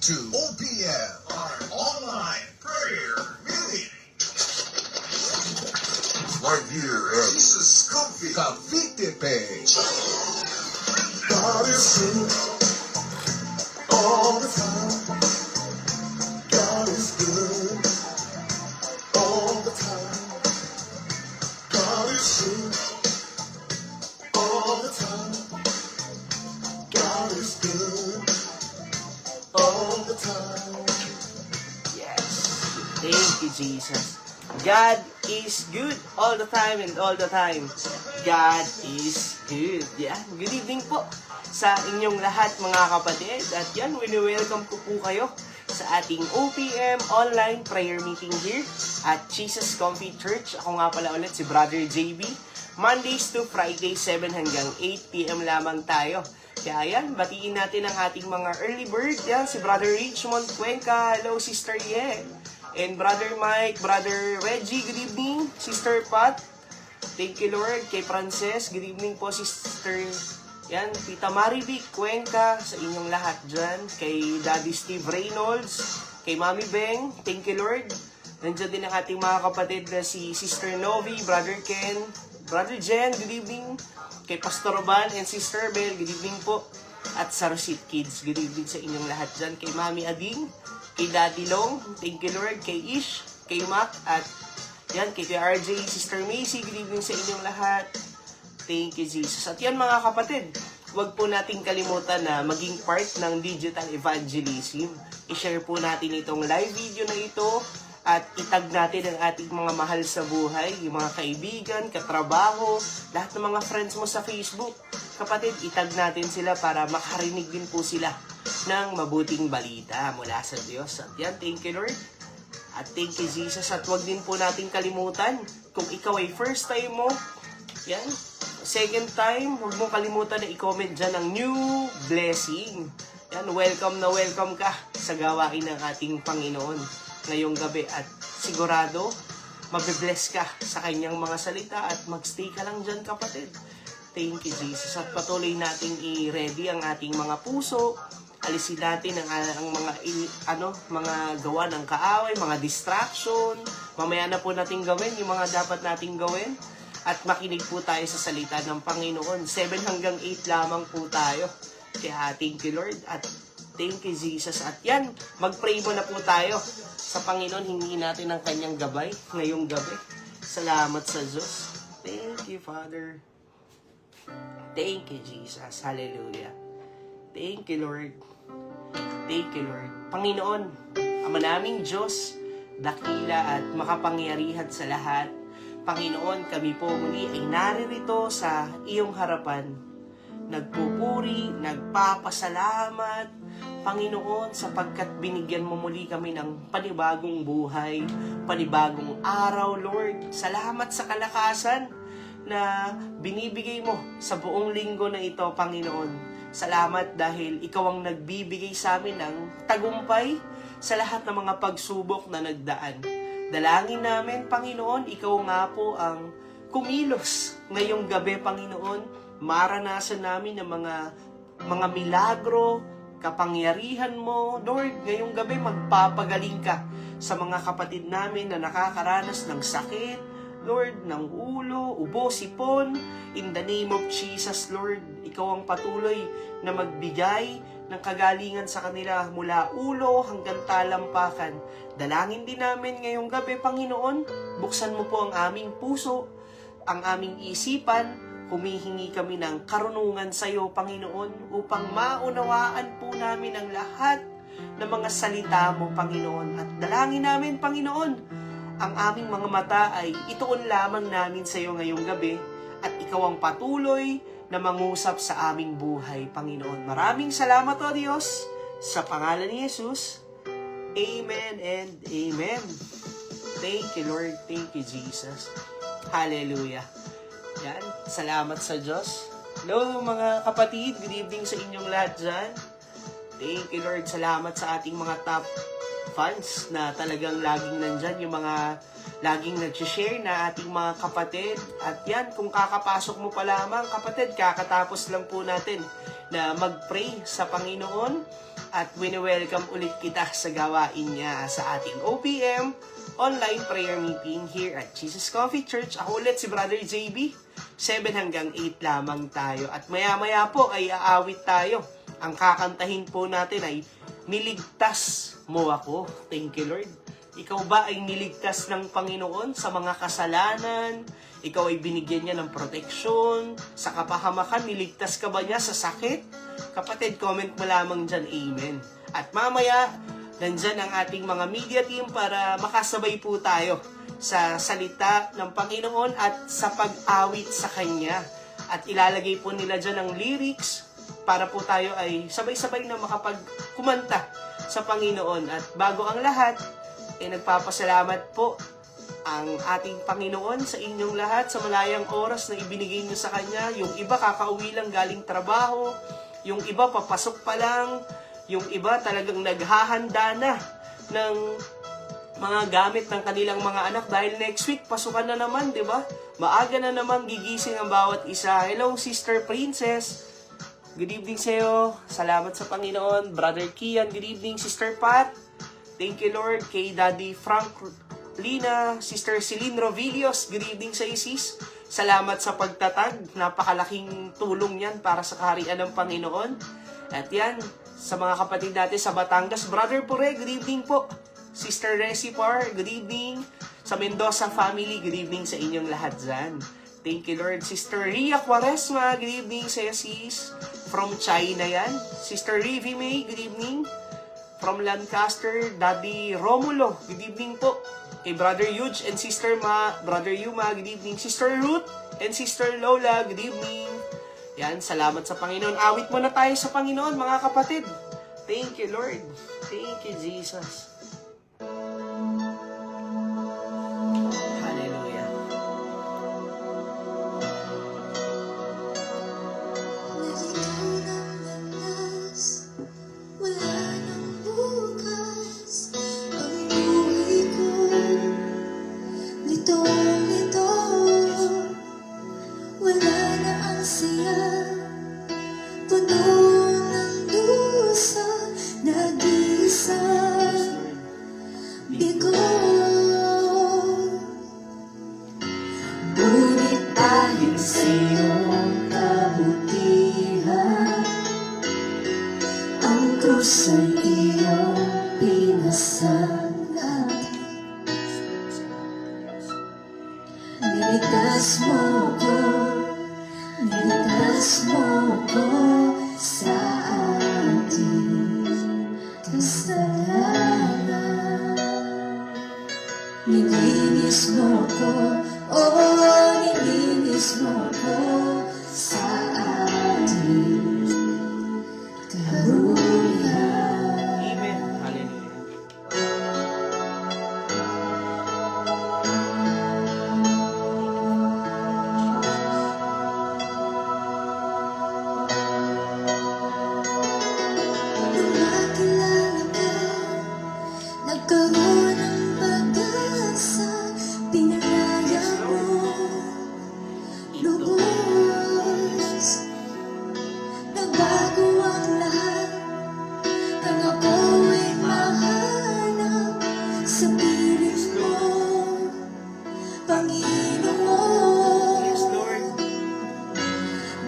to OPM, our online prayer meeting. Right here at Jesus Cavite page. God is good all the time. God is good all the time. God is good all the time. God is good all the time. Yes. Thank you, Jesus. God is good all the time and all the time. God is good. Yan. Good evening po sa inyong lahat mga kapatid. At yan, wini-welcome ko po kayo sa ating OPM online prayer meeting here at Jesus Comfy Church. Ako nga pala ulit si Brother JB. Mondays to Fridays, 7 hanggang 8 p.m. lamang tayo. Kaya yan, batiin natin ang ating mga early bird. Yan, si Brother Richmond Cuenca. Hello, Sister Ye. And Brother Mike, Brother Reggie, good evening. Sister Pat, thank you Lord. Kay Frances, good evening po Sister. Yan, Tita Marivic Cuenca, sa inyong lahat dyan. Kay Daddy Steve Reynolds, kay Mami Beng, thank you Lord. Nandiyan din ang ating mga kapatid na si Sister Novi, Brother Ken, Brother Jen, good evening. Kay Pastor Ban and Sister Bell, good evening po. At sa Rosit Kids, good evening sa inyong lahat dyan. Kay Mami Ading, kay Daddy Long, thank you Lord. Kay Ish, kay Mac, at yan, kay RJ, Sister Macy, good evening sa inyong lahat. Thank you Jesus. At yan mga kapatid, huwag po nating kalimutan na maging part ng digital evangelism. I-share po natin itong live video na ito at itag natin ang ating mga mahal sa buhay, yung mga kaibigan, katrabaho, lahat ng mga friends mo sa Facebook. Kapatid, itag natin sila para makarinig din po sila ng mabuting balita mula sa Diyos. At yan, thank you Lord. At thank you Jesus. At huwag din po nating kalimutan, kung ikaw ay first time mo, yan, second time, huwag mo kalimutan na i-comment dyan ang new blessing. Yan, welcome na welcome ka sa gawain ng ating Panginoon ngayong gabi at sigurado mabibless ka sa kanyang mga salita at magstay ka lang dyan kapatid. Thank you Jesus. At patuloy nating i-ready ang ating mga puso. Alisin natin ang mga gawa ng kaaway, mga distraction. Mamaya na po natin gawin yung mga dapat nating gawin. At makinig po tayo sa salita ng Panginoon. 7 hanggang 8 lamang po tayo. Kaya thank you Lord at thank you Jesus. At yan, mag-pray mo na po tayo sa Panginoon. Hingi natin ang kanyang gabay ngayong gabi. Salamat sa Diyos. Thank you Father. Thank you Jesus. Hallelujah. Thank you Lord. Thank you Lord. Panginoon, Ama naming Diyos, dakila at makapangyarihan sa lahat. Panginoon, kami po muli ay naririto sa iyong harapan. Nagpupuri, nagpapasalamat, Panginoon, sapagkat binigyan mo muli kami ng panibagong buhay, panibagong araw, Lord. Salamat sa kalakasan na binibigay mo sa buong linggo na ito, Panginoon. Salamat dahil ikaw ang nagbibigay sa amin ng tagumpay sa lahat ng mga pagsubok na nagdaan. Dalangin namin, Panginoon, ikaw nga po ang kumilos ngayong gabi, Panginoon. Maranasan namin ang mga milagro, kapangyarihan mo. Lord, ngayong gabi magpapagaling ka sa mga kapatid namin na nakakaranas ng sakit, Lord, ng ulo, ubo, sipon. In the name of Jesus, Lord, ikaw ang patuloy na magbigay ng kagalingan sa kanila mula ulo hanggang talampakan. Dalangin din namin ngayong gabi, Panginoon, buksan mo po ang aming puso, ang aming isipan. Humihingi kami ng karunungan sa iyo, Panginoon, upang maunawaan po namin ang lahat ng mga salita mo, Panginoon. At dalangin namin, Panginoon, ang aming mga mata ay ituon lamang namin sa iyo ngayong gabi at ikaw ang patuloy na mangusap sa aming buhay, Panginoon. Maraming salamat, O Diyos, sa pangalan ni Jesus. Amen and Amen. Thank you, Lord. Thank you, Jesus. Hallelujah. Yan. Salamat sa Diyos. Hello, mga kapatid. Good evening sa inyong lahat dyan. Thank you, Lord. Salamat sa ating mga top fans na talagang laging nandyan. Yung mga laging nag-share na ating mga kapatid. At yan, kung kakapasok mo pa lamang, kapatid, kakatapos lang po natin na mag-pray sa Panginoon. at wini-welcome ulit kita sa gawain niya sa ating OPM online prayer meeting here at Jesus Coffee Church. Ako ulit si Brother JB. 7 hanggang 8 lamang tayo. At maya-maya po ay aawit tayo. Ang kakantahin po natin ay Niligtas Mo Ako. Thank you, Lord. Ikaw ba ay niligtas ng Panginoon sa mga kasalanan? Ikaw ay binigyan niya ng proteksyon? Sa kapahamakan, niligtas ka ba niya sa sakit? Kapatid, comment mo lamang dyan, amen. At mamaya, nandyan ang ating mga media team para makasabay po tayo sa salita ng Panginoon at sa pag-awit sa Kanya. At ilalagay po nila dyan ang lyrics para po tayo ay sabay-sabay na makapagkumanta sa Panginoon. At bago ang lahat, nagpapasalamat po ang ating Panginoon sa inyong lahat sa malayang oras na ibinigay niyo sa Kanya. Yung iba kakauwi lang galing trabaho, yung iba papasok pa lang, yung iba talagang naghahanda na ng mga gamit ng kanilang mga anak dahil next week pasukan na naman, di ba? Maaga na naman gigising ang bawat isa. Hello, Sister Princess. Good evening sa iyo. Salamat sa Panginoon. Brother Kian, good evening. Sister Pat. Thank you, Lord. Kay Daddy Frank Lina, Sister Celine Rovillos, good evening sa iyo, sis. Salamat sa pagtatag. Napakalaking tulong yan para sa kaharian ng Panginoon. At yan, sa mga kapatid natin sa Batangas. Brother Pure, good evening po. Sister Recipar, good evening. Sa Mendoza family, good evening sa inyong lahat dyan. Thank you, Lord. Sister Ria Quaresma, good evening sa iyo, sis. From China yan. Sister Rivi May, good evening. From Lancaster, Daddy Romulo, good evening po. Kay Brother Yuge and Sister Brother Yuma, good evening. Sister Ruth and Sister Lola, good evening. Yan, salamat sa Panginoon. Awit mo na tayo sa Panginoon, mga kapatid. Thank you, Lord. Thank you, Jesus. Hallelujah. Nalitaw ng landas, wala nang bukas. Ang buhay ko, litong-lito. Wala na ang saya, puno ng dusa, nag-iisa. Bigo, ngunit dahil sa iyong kabutihan, ang krus ay iyong pinasagap. Niligtas mo ko, niligtas mo ko sa ating kasalanan. Nilinis mo ko, oh, nilinis mo ko sa ating karuyan. Amen. Hallelujah. Nung makilala ka, nagkaroon ng pag-asa, pinalaya mo, lubos. Nagbago ang lahat, nang ako ay mahanap sa piling mo, Panginoon. Yes, Lord.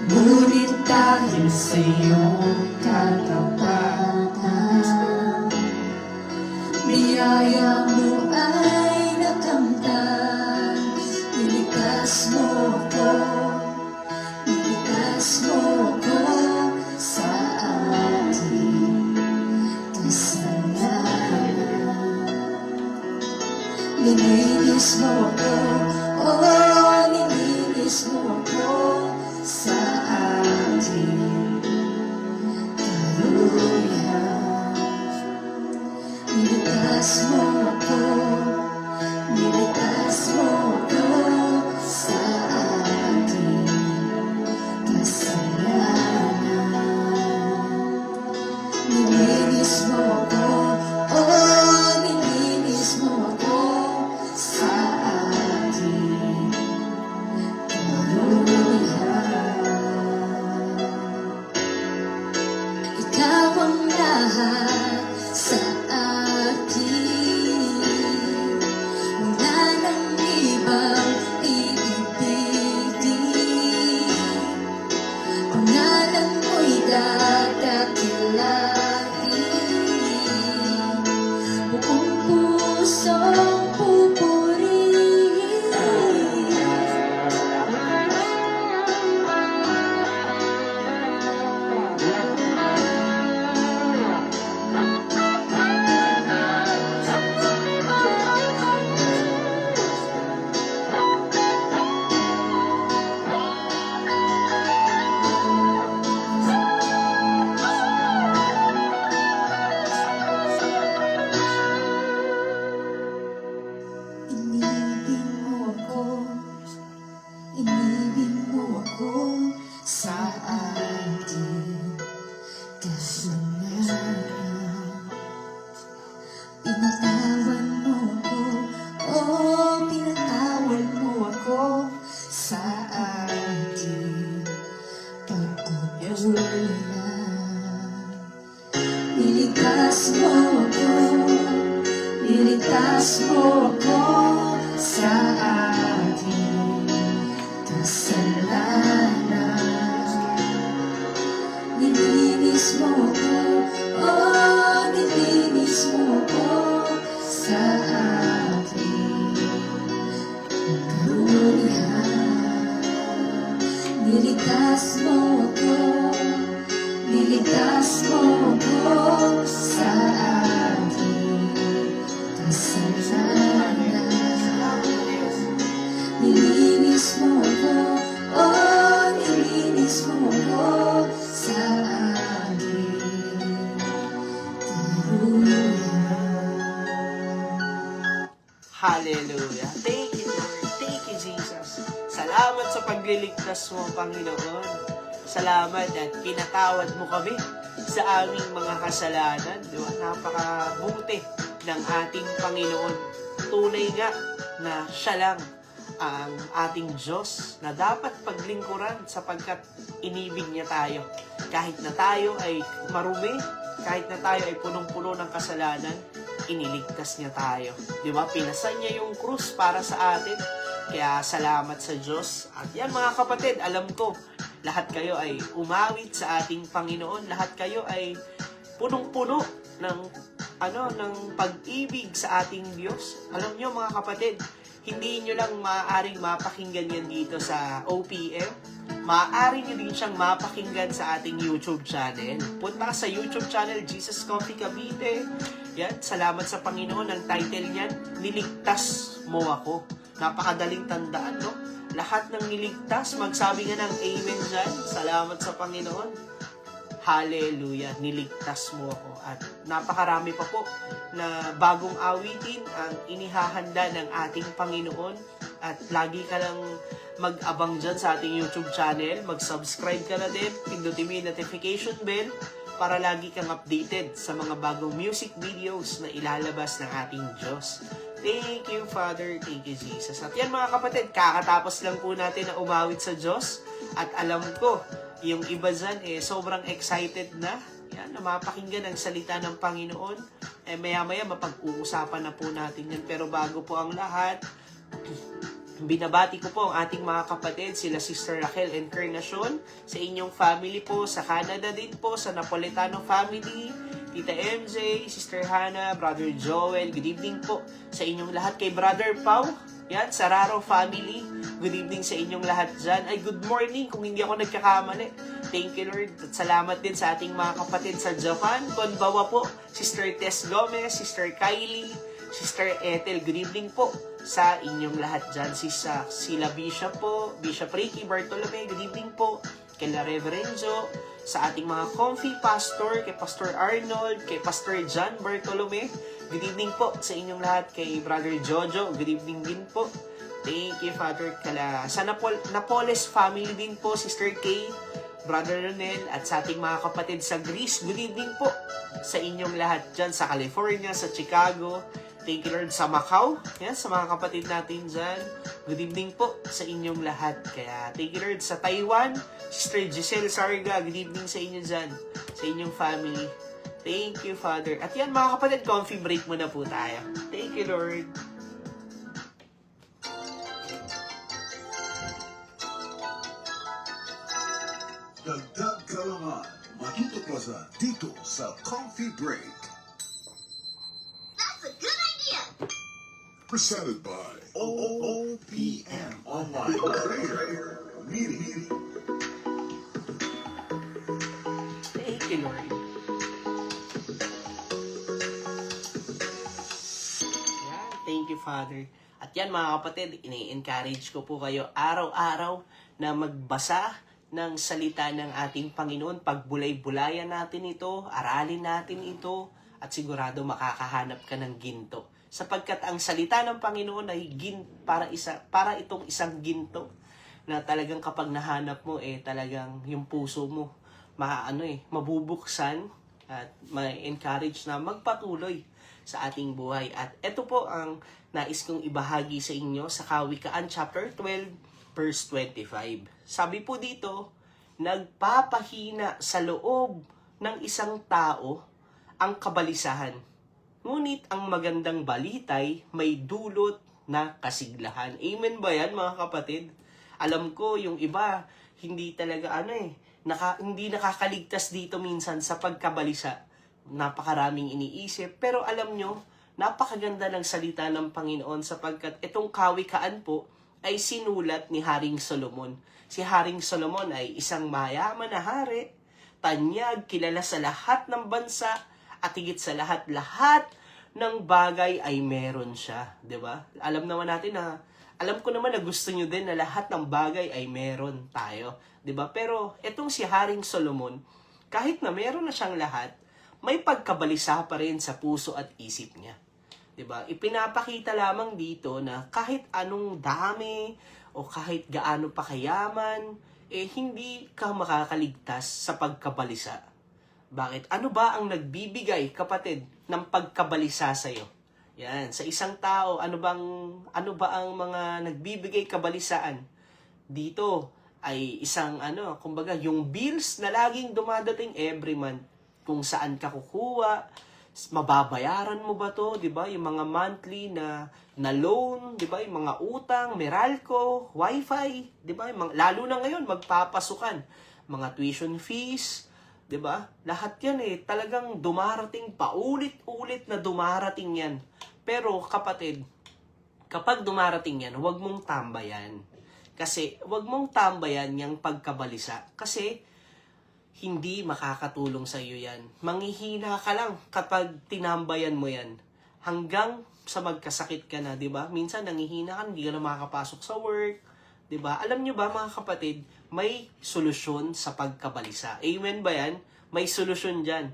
Ngunit dahil sa iyong katapatan, biyaya mo ay nakamtan. Niligtas mo ko, niligtas mo ko sa ating kasalanan. Nilinis mo ko, oh, nilinis mo ko sa ating karuyan. Niligtas mo ko, niligtas mo ko sa ating kasalanan. Nilinis mo ko, oh, nilinis mo ko sa ating karuyan. Ikaw ang lahat Pinatawan mo ako, oh, pinatawan mo ako sa aking pagkukulang. Niligtas mo ako, niligtas mo ako sa aking kasalanan. Nilinis mo ako, oh, nilinis mo ako sa aking karumihan. Niligtas mo ako, niligtas mo ako sa aking kasalanan. Nilinis mo ako, oh, nilinis mo ako sa aking karumihan. Hallelujah. Thank you, Lord. Thank you, Jesus. Salamat sa pagliligtas mo, Panginoon. Salamat at pinatawad mo kami sa aming mga kasalanan. Di ba? Napakabuti ng ating Panginoon. Tunay nga na siya lang ang ating Diyos na dapat paglingkuran sapagkat inibig niya tayo. Kahit na tayo ay marumi, kahit na tayo ay punong-puno ng kasalanan, iniligtas niya tayo. Di ba? Pinasan niya yung krus para sa atin. Kaya salamat sa Diyos. At yan mga kapatid, alam ko, lahat kayo ay umawit sa ating Panginoon. Lahat kayo ay punong-puno ng pag-ibig sa ating Diyos. Alam nyo mga kapatid, hindi nyo lang maaaring mapakinggan yan dito sa OPM. Maaari nyo din siyang mapakinggan sa ating YouTube channel. Punta ka sa YouTube channel, Jesus Coffee Cavite. Yan, salamat sa Panginoon. Ang title niyan, Niligtas Mo Ako. Napakadaling tandaan, no? Lahat ng niligtas, magsabi nga ng amen dyan. Salamat sa Panginoon. Hallelujah, niligtas mo ako. At napakarami pa po na bagong awitin ang inihahanda ng ating Panginoon. At lagi ka lang mag-abang dyan sa ating YouTube channel. Mag-subscribe ka na din. Pindutin mo yung notification bell para lagi kang updated sa mga bagong music videos na ilalabas ng ating Diyos. Thank you, Father. Thank you, Jesus. At yan mga kapatid, kakatapos lang po natin na umawit sa Diyos. At alam ko, yung iba dyan, sobrang excited na. Yan, na mapakinggan ang salita ng Panginoon. Maya-maya, mapag-uusapan na po natin yan. Pero bago po ang lahat, binabati ko po ang ating mga kapatid, sila Sister Raquel Encarnacion, sa inyong family po, sa Canada din po, sa Napolitano family, Tita MJ, Sister Hannah, Brother Joel, good evening po sa inyong lahat. Kay Brother Pau, yan, sa Raro family, good evening sa inyong lahat dyan. Ay, good morning kung hindi ako nagkakamali. Thank you, Lord. At salamat din sa ating mga kapatid sa Japan. Konbawa po, Sister Tess Gomez, Sister Kylie, Sister Ethel, good evening po sa inyong lahat dyan. Sila Bishop po, Bishop Ricky Bartolome, good evening po. Kay La Reverenzo, sa ating mga comfy pastor, kay Pastor Arnold, kay Pastor John Bartolome, good evening po sa inyong lahat. Kay Brother Jojo, good evening din po. Thank you, Father. Sa Napoles family din po, Sister Kay, Brother Ronel, at sa ating mga kapatid sa Greece, good evening po sa inyong lahat dyan. Sa California, sa Chicago, thank you, Lord. Sa Macau, yan, sa mga kapatid natin dyan, good evening po sa inyong lahat. Kaya, thank you, Lord. Sa Taiwan, Sister Giselle Sarga, good evening sa inyo dyan, sa inyong family. Thank you, Father. At yan, mga kapatid, coffee break muna po tayo. Thank you, Lord. Dagdag Kalaman, matutupasa dito sa Coffee Break. That's a good idea. Presented by OPM Online Prayer Meeting. Thank you, Lord. Yan, thank you, Father. At yan, mga kapatid, ini-encourage ko po kayo araw-araw na magbasa ng salita ng ating Panginoon. Pagbulay-bulayan natin ito, aralin natin ito, at sigurado makakahanap ka ng ginto. Sapagkat ang salita ng Panginoon ay para itong isang ginto na talagang kapag nahanap mo, talagang yung puso mo mabubuksan at may encourage na magpatuloy sa ating buhay. At ito po ang nais kong ibahagi sa inyo sa Kawikaan chapter 12 verse 25. Sabi po dito, nagpapahina sa loob ng isang tao ang kabalisahan. Ngunit ang magandang balitay may dulot na kasiglahan. Amen ba yan, mga kapatid? Alam ko yung iba hindi talaga hindi nakakaligtas dito minsan sa pagkabalisa. Napakaraming iniisip. Pero alam nyo, napakaganda ng salita ng Panginoon sapagkat itong Kawikaan po ay sinulat ni Haring Solomon. Si Haring Solomon ay isang mayaman na hari, tanyag, kilala sa lahat ng bansa, at higit sa lahat ng bagay ay meron siya. 'Di ba? Alam ko naman na gusto nyo din na lahat ng bagay ay meron tayo. 'Di ba? Pero etong si Haring Solomon, kahit na meron na siyang lahat, may pagkabalisa pa rin sa puso at isip niya. 'Di ba? Ipinapakita lamang dito na kahit anong dami o kahit gaano pa kayaman, hindi ka makakaligtas sa pagkabalisa. Bakit? Ano ba ang nagbibigay, kapatid, ng pagkabalisa sa iyo? Yan, sa isang tao, ano ba ang mga nagbibigay kabalisaan? Dito ay isang kumbaga yung bills na laging dumadating every month. Kung saan ka kukuha, mababayaran mo ba to, 'di ba? Yung mga monthly na loan, 'di ba? Yung mga utang, Meralco, Wi-Fi, 'di ba? Lalo na ngayon magpapasukan, mga tuition fees, 'di ba? Lahat 'yan talagang dumarating paulit-ulit na dumarating 'yan. Pero kapatid, kapag dumarating 'yan, huwag mong tambayan. Kasi huwag mong tambayan yung pagkabalisa kasi hindi makakatulong sa iyo 'yan. Manghihina ka lang kapag tinambayan mo 'yan. Hanggang sa magkasakit ka na, 'di ba? Minsan nanghihina ka, hindi ka na makakapasok sa work, 'di ba? Alam niyo ba mga kapatid, may solusyon sa pagkabalisa. Amen ba 'yan? May solusyon diyan.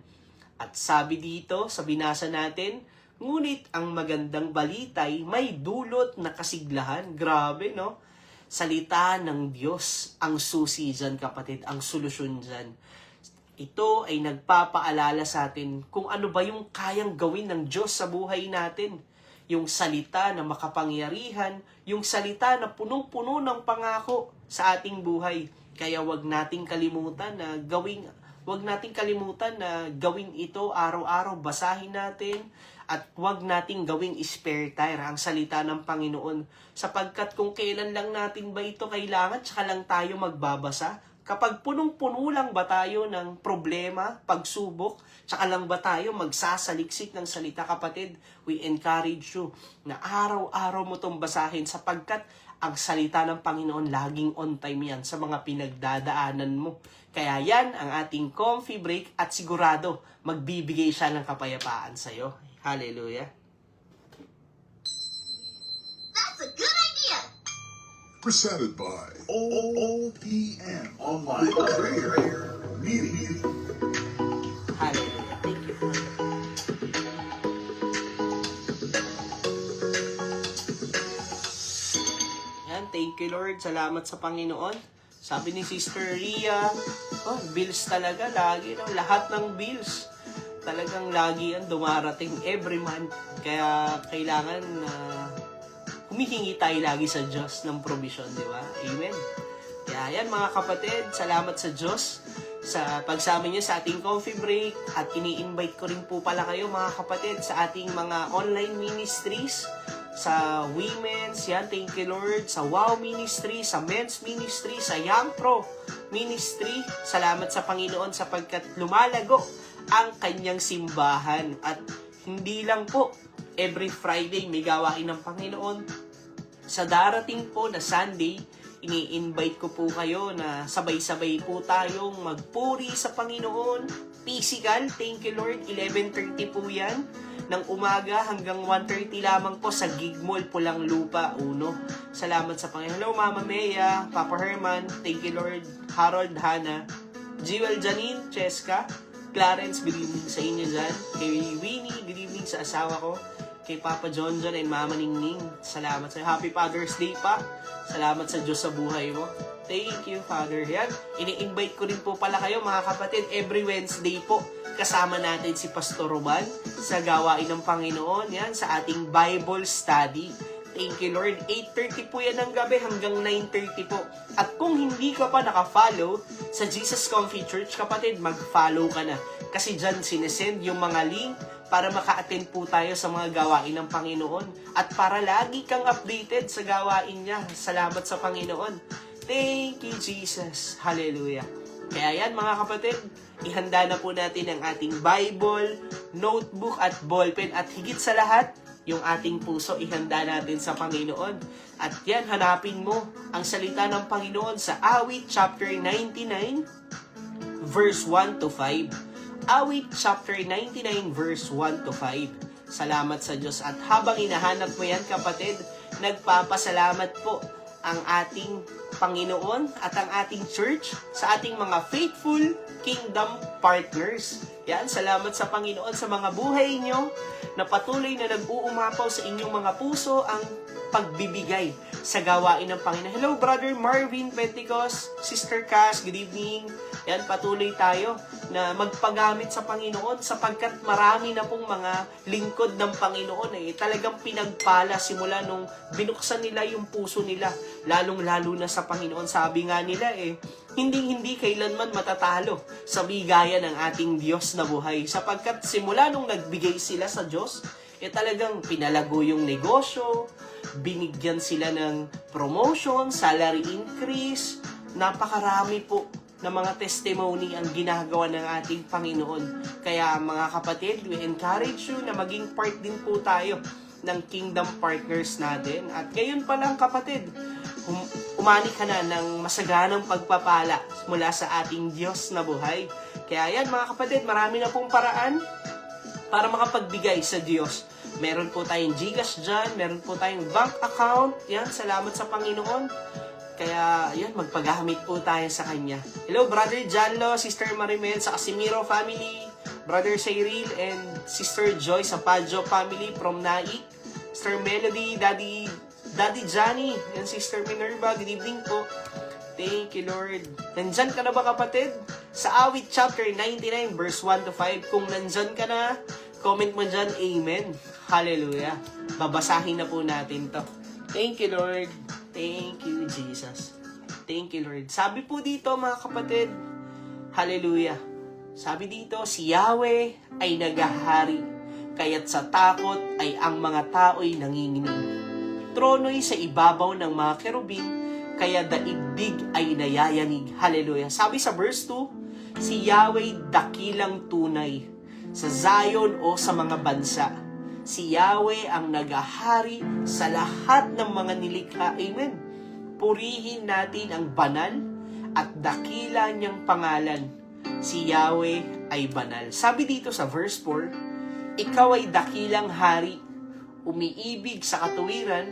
At sabi dito sa binasa natin, ngunit ang magandang balitay may dulot na kasiglahan. Grabe, no? Salita ng Diyos ang susi dyan, kapatid, ang solusyon dyan. Ito ay nagpapaalala sa atin kung ano ba yung kayang gawin ng Diyos sa buhay natin. Yung salita na makapangyarihan, yung salita na punong-puno ng pangako sa ating buhay. Kaya wag nating kalimutan na gawin ito araw-araw, basahin natin. At huwag nating gawing spare tire ang salita ng Panginoon. Sapagkat kung kailan lang natin ba ito kailangan, tsaka lang tayo magbabasa. Kapag punong-puno lang ba tayo ng problema, pagsubok, tsaka lang ba tayo magsasaliksik ng salita, kapatid, we encourage you na araw-araw mo itong basahin sapagkat ang salita ng Panginoon laging on time yan sa mga pinagdadaanan mo. Kaya yan ang ating comfy break at sigurado magbibigay siya ng kapayapaan sa'yo. Hallelujah. That's a good idea. Presented by OPM Online Prayer Meeting. Hallelujah. Thank you, Father. Yan, thank you, Lord. Salamat sa Panginoon. Sabi ni Sister Ria, bills talaga lagi, no? Lahat ng bills. Talagang lagi yan dumarating every month. Kaya kailangan humihingi tayo lagi sa Diyos ng provision, di ba? Amen. Kaya yan mga kapatid, salamat sa Diyos sa pagsama niyo sa ating coffee break at ini-invite ko rin po pala kayo mga kapatid sa ating mga online ministries, sa women's, yan, thank you Lord, sa WOW Ministry, sa men's ministry, sa Young Pro Ministry. Salamat sa Panginoon sapagkat lumalago ang kanyang simbahan at hindi lang po every Friday may gawain ng Panginoon. Sa darating po na Sunday, ini-invite ko po kayo na sabay-sabay po tayong magpuri sa Panginoon. Physical, thank you Lord, 11:30 po yan. Ng umaga hanggang 1:30 lamang po sa Gig Mall, Pulang Lupa, Uno. Salamat sa Panginoon. Hello Mama Mea, Papa Herman, thank you Lord, Harold, Hannah, Jewel, Janine, Cheska, Clarence, good evening sa inyo dyan. Kay Winnie, good evening sa asawa ko. Kay Papa John and Mama Ningning, salamat sa Happy Father's Day pa. Salamat sa Diyos sa buhay mo. Thank you, Father. Yan, ini-invite ko rin po pala kayo mga kapatid every Wednesday po kasama natin si Pastor Roman sa gawain ng Panginoon, yan, sa ating Bible study. Thank you, Lord. 8:30 po yan ng gabi hanggang 9:30 po. At kung hindi ka pa naka-follow sa Jesus Comfy Church, kapatid, mag-follow ka na. Kasi dyan sinesend yung mga link para maka-attend po tayo sa mga gawain ng Panginoon. At para lagi kang updated sa gawain niya. Salamat sa Panginoon. Thank you, Jesus. Hallelujah. Kaya yan, mga kapatid, ihanda na po natin ang ating Bible, notebook at ballpen. At higit sa lahat, yung ating puso, ihanda natin sa Panginoon. At yan, hanapin mo ang salita ng Panginoon sa Awit chapter 99, verse 1 to 5. Awit chapter 99 verse 1 to 5. Salamat sa Diyos. At habang hinahanap mo yan, kapatid, nagpapasalamat po ang ating Panginoon at ang ating church sa ating mga faithful kingdom partners. Yan, salamat sa Panginoon sa mga buhay nyo na patuloy na nag-uumapaw sa inyong mga puso ang pagbibigay sa gawain ng Panginoon. Hello, Brother Marvin Pentecost, Sister Cass, good evening. Yan, patuloy tayo na magpagamit sa Panginoon sapagkat marami na pong mga lingkod ng Panginoon talagang pinagpala simula nung binuksan nila yung puso nila, lalong-lalo na sa Panginoon. Sabi nga nila hindi kailanman matatalo sa bigayan ng ating Diyos na buhay sapagkat simula nung nagbigay sila sa Diyos, talagang pinalago yung negosyo, binigyan sila ng promotion, salary increase, napakarami po na mga testimony ang ginagawa ng ating Panginoon. Kaya mga kapatid, we encourage you na maging part din po tayo ng kingdom partners natin. At ngayon pa lang kapatid, umani ka na ng masaganang pagpapala mula sa ating Diyos na buhay. Kaya yan mga kapatid, marami na pong paraan para makapagbigay sa Diyos. Meron po tayong GCash dyan, meron po tayong bank account. Yan, salamat sa Panginoon. Kaya, yan, magpagamit po tayo sa Kanya. Hello, Brother Janlo, Sister Marimel sa Casimiro family, Brother Cyril, and Sister Joy sa Padjo family from Naik, Sister Melody, Daddy Johnny, and Sister Minerva, good evening po. Thank you, Lord. Nandyan ka na ba, kapatid? Sa Awit chapter 99, verse 1 to 5, kung nandyan ka na, comment mo dyan, Amen. Hallelujah. Babasahin na po natin to. Thank you, Lord. Thank you, Jesus. Thank you, Lord. Sabi po dito, mga kapatid, hallelujah. Sabi dito, si Yahweh ay nagahari, kaya't sa takot ay ang mga tao'y nanginginig. Trono'y sa ibabaw ng mga kerubin, kaya daigdig ay nayayanig. Hallelujah. Sabi sa verse 2, si Yahweh dakilang tunay, sa Zion o sa mga bansa. Si Yahweh ang nagahari sa lahat ng mga nilikha. Amen. Purihin natin ang banal at dakila niyang pangalan. Si Yahweh ay banal. Sabi dito sa verse 4, ikaw ay dakilang hari, umiibig sa katuwiran,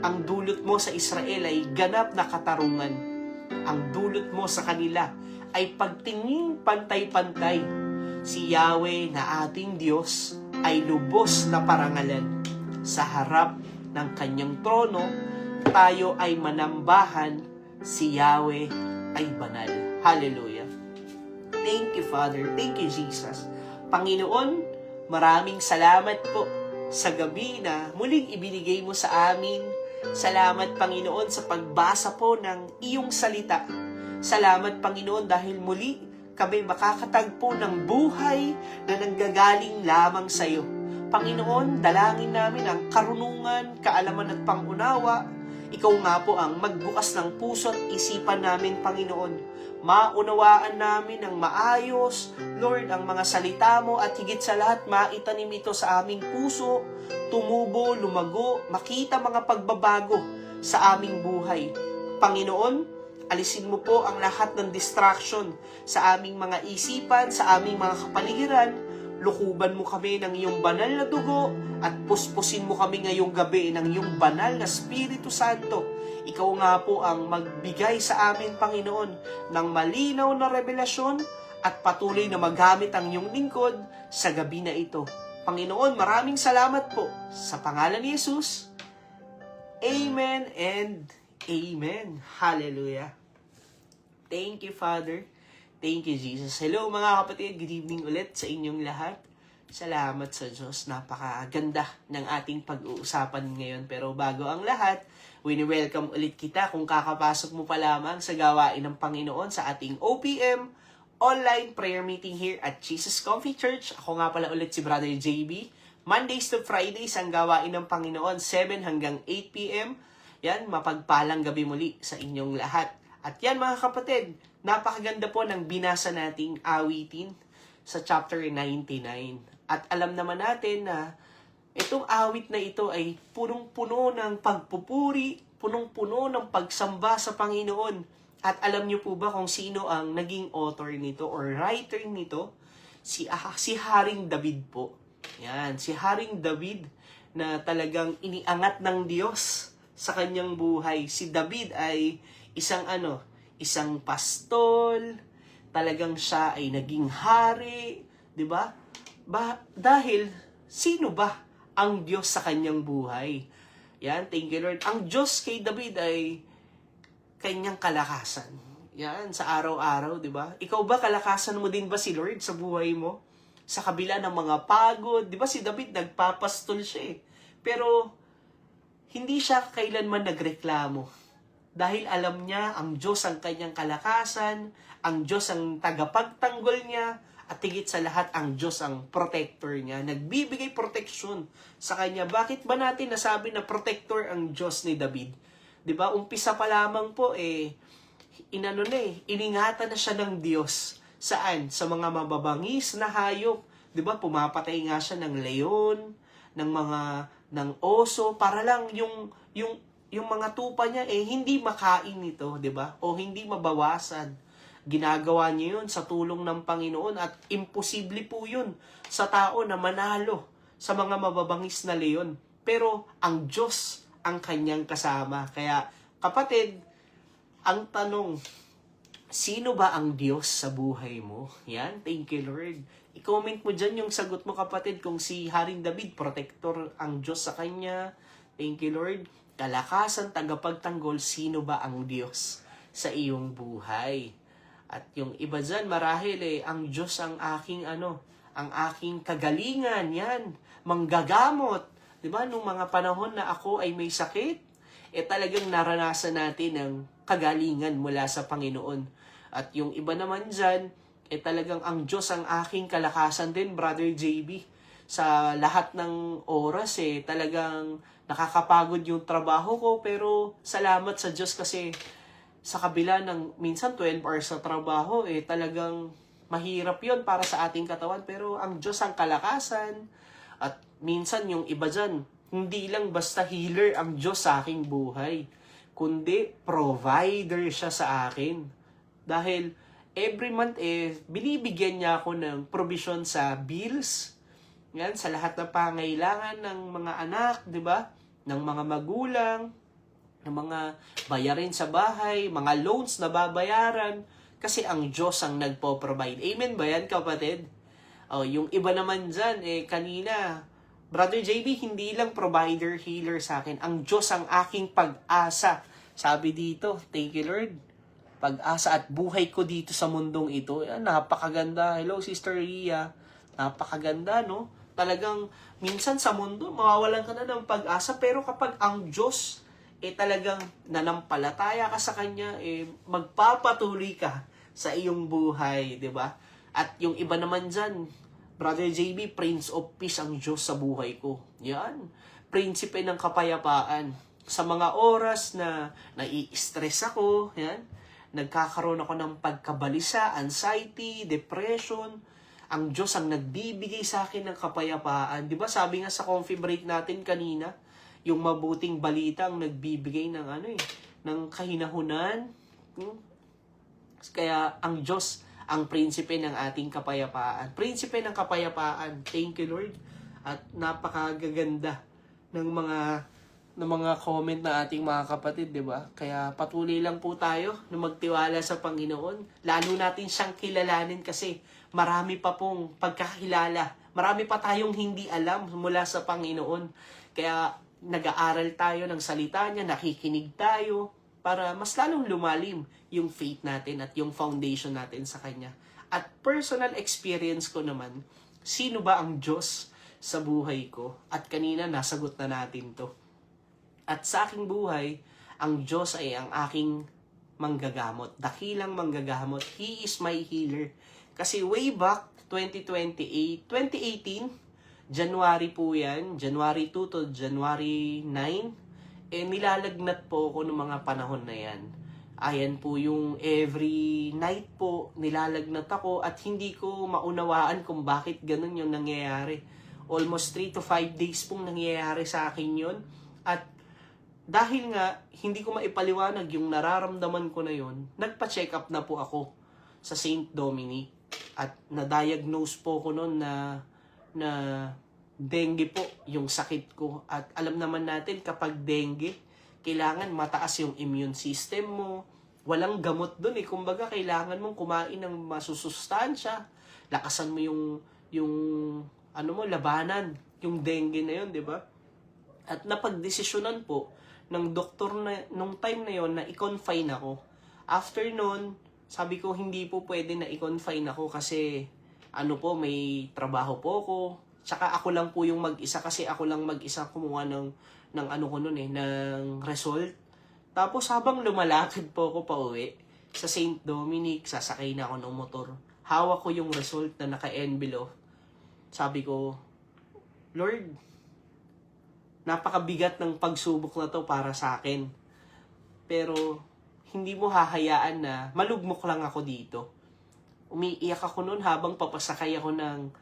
ang dulot mo sa Israel ay ganap na katarungan. Ang dulot mo sa kanila ay pagtingin pantay-pantay. Si Yahweh na ating Diyos ay lubos na parangalan. Sa harap ng kanyang trono, tayo ay manambahan, si Yahweh ay banal. Hallelujah. Thank you, Father. Thank you, Jesus. Panginoon, maraming salamat po sa gabi na muling ibinigay mo sa amin. Salamat, Panginoon, sa pagbasa po ng iyong salita. Salamat, Panginoon, dahil muli kami makakatagpo ng buhay na nanggagaling lamang sa iyo. Panginoon, dalangin namin ang karunungan, kaalaman at pangunawa. Ikaw nga po ang magbukas ng puso at isipan namin, Panginoon. Maunawaan namin ng maayos, Lord, ang mga salita mo at higit sa lahat, maitanim ito sa aming puso, tumubo, lumago, makita mga pagbabago sa aming buhay. Panginoon, alisin mo po ang lahat ng distraction sa aming mga isipan, sa aming mga kapaligiran. Lukuban mo kami ng iyong banal na dugo at puspusin mo kami ngayong gabi ng iyong banal na Espiritu Santo. Ikaw nga po ang magbigay sa amin, Panginoon, ng malinaw na revelasyon at patuloy na magamit ang iyong lingkod sa gabi na ito. Panginoon, maraming salamat po sa pangalan ni Jesus. Amen and Amen. Hallelujah. Thank you, Father. Thank you, Jesus. Hello mga kapatid, good evening ulit sa inyong lahat. Salamat sa Diyos. Napakaganda ng ating pag-uusapan ngayon. Pero bago ang lahat, wini-welcome ulit kita kung kakapasok mo pa lamang sa gawain ng Panginoon sa ating OPM online prayer meeting here at Jesus Coffee Church. Ako nga pala ulit si Brother JB. Mondays to Fridays ang gawain ng Panginoon, 7 hanggang 8 p.m. Yan, mapagpalang gabi muli sa inyong lahat. At yan mga kapatid, napakaganda po ng binasa nating awitin sa chapter 99. At alam naman natin na itong awit na ito ay punong-puno ng pagpupuri, punong-puno ng pagsamba sa Panginoon. At alam niyo po ba kung sino ang naging author nito or writer nito? Si Haring David po. Yan, si Haring David na talagang iniangat ng Diyos sa kanyang buhay. Si David ay isang pastol, talagang siya ay naging hari, 'di ba? Dahil sino ba ang Diyos sa kanyang buhay? Yan, thank you Lord. Ang Diyos kay David ay kanyang kalakasan. Yan, sa araw-araw, 'di ba? Ikaw ba, kalakasan mo din ba si Lord sa buhay mo? Sa kabila ng mga pagod, 'di ba si David nagpapastol siya eh. Pero hindi siya kailanman nagreklamo. Dahil alam niya, ang Diyos ang kanyang kalakasan, ang Diyos ang tagapagtanggol niya, at higit sa lahat, ang Diyos ang protector niya. Nagbibigay protection sa kanya. Bakit ba natin nasabi na protector ang Diyos ni David? 'Di ba? Umpisa pa lamang po, iningatan na siya ng Diyos. Saan? Sa mga mababangis na hayop. 'Di ba? Pumapatay nga siya ng leon, ng oso, para lang yung mga tupa niya hindi makain nito, 'di ba? O hindi mabawasan. Ginagawa niya 'yun sa tulong ng Panginoon at imposible po 'yun sa tao na manalo sa mga mababangis na leon. Pero ang Diyos ang kanyang kasama. Kaya kapatid, ang tanong, sino ba ang Diyos sa buhay mo? Yan, thank you Lord. I-comment mo dyan yung sagot mo kapatid kung si Haring David, protector ang Diyos sa kanya. Thank you Lord. Kalakasan, tagapagtanggol, sino ba ang Diyos sa iyong buhay? At yung iba dyan, marahil ang Diyos ang aking ang aking kagalingan, yan, manggagamot. Diba, nung mga panahon na ako ay may sakit, talagang naranasan natin ang kagalingan mula sa Panginoon. At yung iba naman dyan, talagang ang Diyos ang aking kalakasan din, Brother JB. Sa lahat ng oras, talagang nakakapagod yung trabaho ko, pero salamat sa Diyos kasi sa kabila ng minsan 12 hours sa trabaho, talagang mahirap yon para sa ating katawan, pero ang Diyos ang kalakasan. At minsan yung iba dyan, hindi lang basta healer ang Diyos sa aking buhay, kundi provider siya sa akin. Dahil every month binibigyan niya ako ng provision sa bills, yan, sa lahat ng pangailangan ng mga anak, 'di ba? Ng mga magulang, ng mga bayarin sa bahay, mga loans na babayaran, kasi ang Diyos ang nagpo-provide. Amen ba yan, kapatid? Yung iba naman dyan, kanina, Brother JB, hindi lang provider, healer sa akin. Ang Diyos ang aking pag-asa. Sabi dito, thank you Lord. Pag-asa at buhay ko dito sa mundong ito. Yan, napakaganda. Hello, Sister Ria. Napakaganda, no? Talagang minsan sa mundo, mawawalan ka na ng pag-asa, pero kapag ang Diyos, talagang nanampalataya ka sa Kanya, magpapatuloy ka sa iyong buhay, di ba? At yung iba naman dyan, Brother JB, Prince of Peace ang Diyos sa buhay ko. Yan, prinsipe ng kapayapaan. Sa mga oras na nai-stress ako, yan, nagkakaroon ako ng pagkabalisa, anxiety, depression, ang Diyos ang nagbibigay sa akin ng kapayapaan. Di ba sabi nga sa coffee break natin kanina, yung mabuting balita ang nagbibigay ng ng kahinahunan. Kaya ang Diyos ang prinsipe ng ating kapayapaan. Prinsipe ng kapayapaan. Thank you Lord. At napakagaganda ng mga comment na ating mga kapatid, di ba? Kaya patuloy lang po tayo na magtiwala sa Panginoon. Lalo natin siyang kilalanin kasi marami pa pong pagkakilala. Marami pa tayong hindi alam mula sa Panginoon. Kaya nag-aaral tayo ng salita niya, nakikinig tayo para mas lalong lumalim yung faith natin at yung foundation natin sa Kanya. At personal experience ko naman, sino ba ang Diyos sa buhay ko? At kanina nasagot na natin to. At sa aking buhay, ang Diyos ay ang aking manggagamot. Dakilang manggagamot. He is my healer. Kasi way back 2018, January po yan, January 2 to January 9, nilalagnat po ako ng mga panahon na yan. Ayan po yung every night po, nilalagnat ako at hindi ko maunawaan kung bakit ganun yung nangyayari. Almost 3 to 5 days pong nangyayari sa akin yun. At dahil nga, hindi ko maipaliwanag yung nararamdaman ko na yun, nagpa-check up na po ako sa St. Dominic. At na-diagnose po ko noon na dengue po yung sakit ko. At alam naman natin kapag dengue, kailangan mataas yung immune system mo. Walang gamot dun Kumbaga, kailangan mong kumain ng masusustansya. Lakasan mo yung labanan. Yung dengue na yun, di ba? At napagdesisyonan po ng doktor na, nung time na yon na i-confine ako. After nun, sabi ko hindi po pwede na i-confine ako kasi may trabaho po ako. Tsaka ako lang po yung mag-isa kasi ako lang mag-isa kumuha ng result. Tapos habang lumalakad po ako pauwi sa St. Dominic, sasakay na ako ng motor. Hawak ko yung result na naka-envelope. Sabi ko, Lord, napakabigat ng pagsubok na to para sa akin. Pero hindi mo hahayaan na malugmok lang ako dito. Umiiyak ako noon habang papasakay ako ng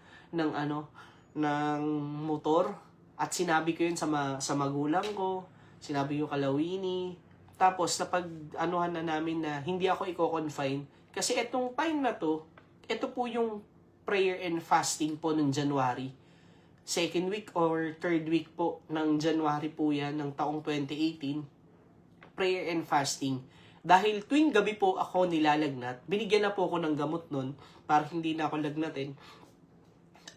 motor. At sinabi ko yun sa magulang ko, sinabi ko kalawini. Tapos napag-anuhan na namin na hindi ako i-confine. Kasi etong time na to, ito po yung prayer and fasting po ng January. Second week or third week po ng January po yan ng taong 2018. Prayer and fasting. Dahil tuwing gabi po ako nilalagnat, binigyan na po ako ng gamot nun para hindi na ako lagnatin.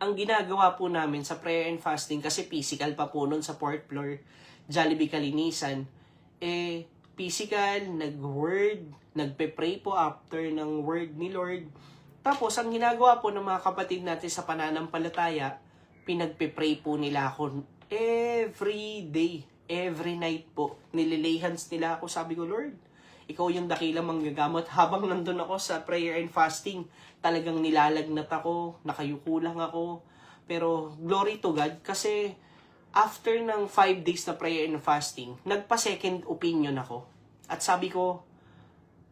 Ang ginagawa po namin sa prayer and fasting, kasi physical pa po nun sa 4th floor, Jollibee Kalinisan, physical, nag-word, nagpe-pray po after ng word ni Lord. Tapos, ang ginagawa po ng mga kapatid natin sa pananampalataya, pinagpe-pray po nila ako every day, every night po. Nililay hands nila ako, sabi ko, Lord, ikaw yung dakilang manggagamot. Habang nandun ako sa prayer and fasting, talagang nilalagnat ako, nakayuko lang ako. Pero glory to God kasi after ng 5 days na prayer and fasting, nagpa-second opinion ako. At sabi ko,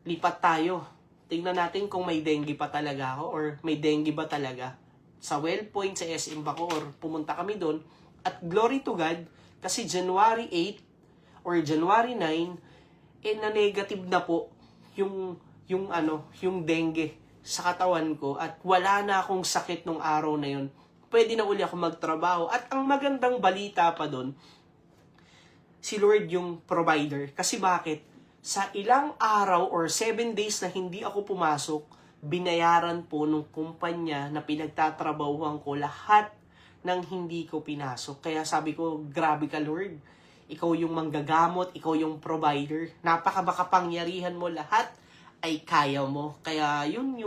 lipat tayo. Tingnan natin kung may dengue pa talaga ako or may dengue ba talaga. Sa Well Point, sa SM Bacoor, pumunta kami doon. At glory to God, kasi January 8 or January 9, na-negative na po yung dengue sa katawan ko at wala na akong sakit nung araw na yun. Pwede na uli ako magtrabaho. At ang magandang balita pa doon, si Lord yung provider. Kasi bakit? Sa ilang araw or 7 days na hindi ako pumasok, binayaran po nung kumpanya na pinagtatrabahuhan ko lahat ng hindi ko pinasok. Kaya sabi ko, grabe ka Lord. Ikaw yung manggagamot, ikaw yung provider. Napakabakapangyarihan mo, lahat ay kaya mo. Kaya yun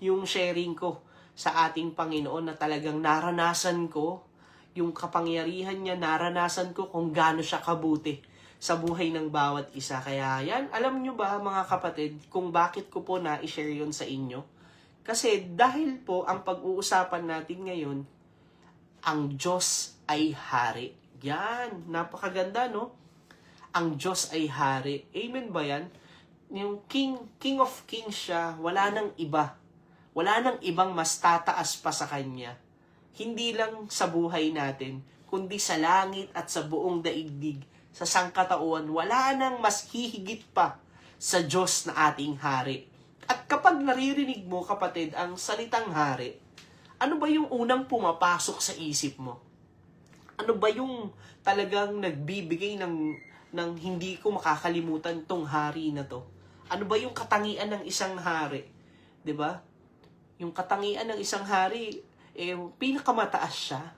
yung sharing ko sa ating Panginoon na talagang naranasan ko yung kapangyarihan niya, naranasan ko kung gaano siya kabuti sa buhay ng bawat isa. Kaya yan, alam nyo ba mga kapatid, kung bakit ko po na-share yun sa inyo? Kasi dahil po ang pag-uusapan natin ngayon, ang Diyos ay hari. Yan, napakaganda, no? Ang Diyos ay hari. Amen ba yan? Yung King of Kings siya, wala nang iba. Wala nang ibang mas tataas pa sa Kanya. Hindi lang sa buhay natin, kundi sa langit at sa buong daigdig, sa sangkatauhan, wala nang mas hihigit pa sa Diyos na ating hari. At kapag naririnig mo, kapatid, ang salitang hari, ano ba yung unang pumapasok sa isip mo? Ano ba yung talagang nagbibigay ng hindi ko makakalimutan tong hari na to? Ano ba yung katangian ng isang hari? 'Di ba? Yung katangian ng isang hari, pinakamataas siya.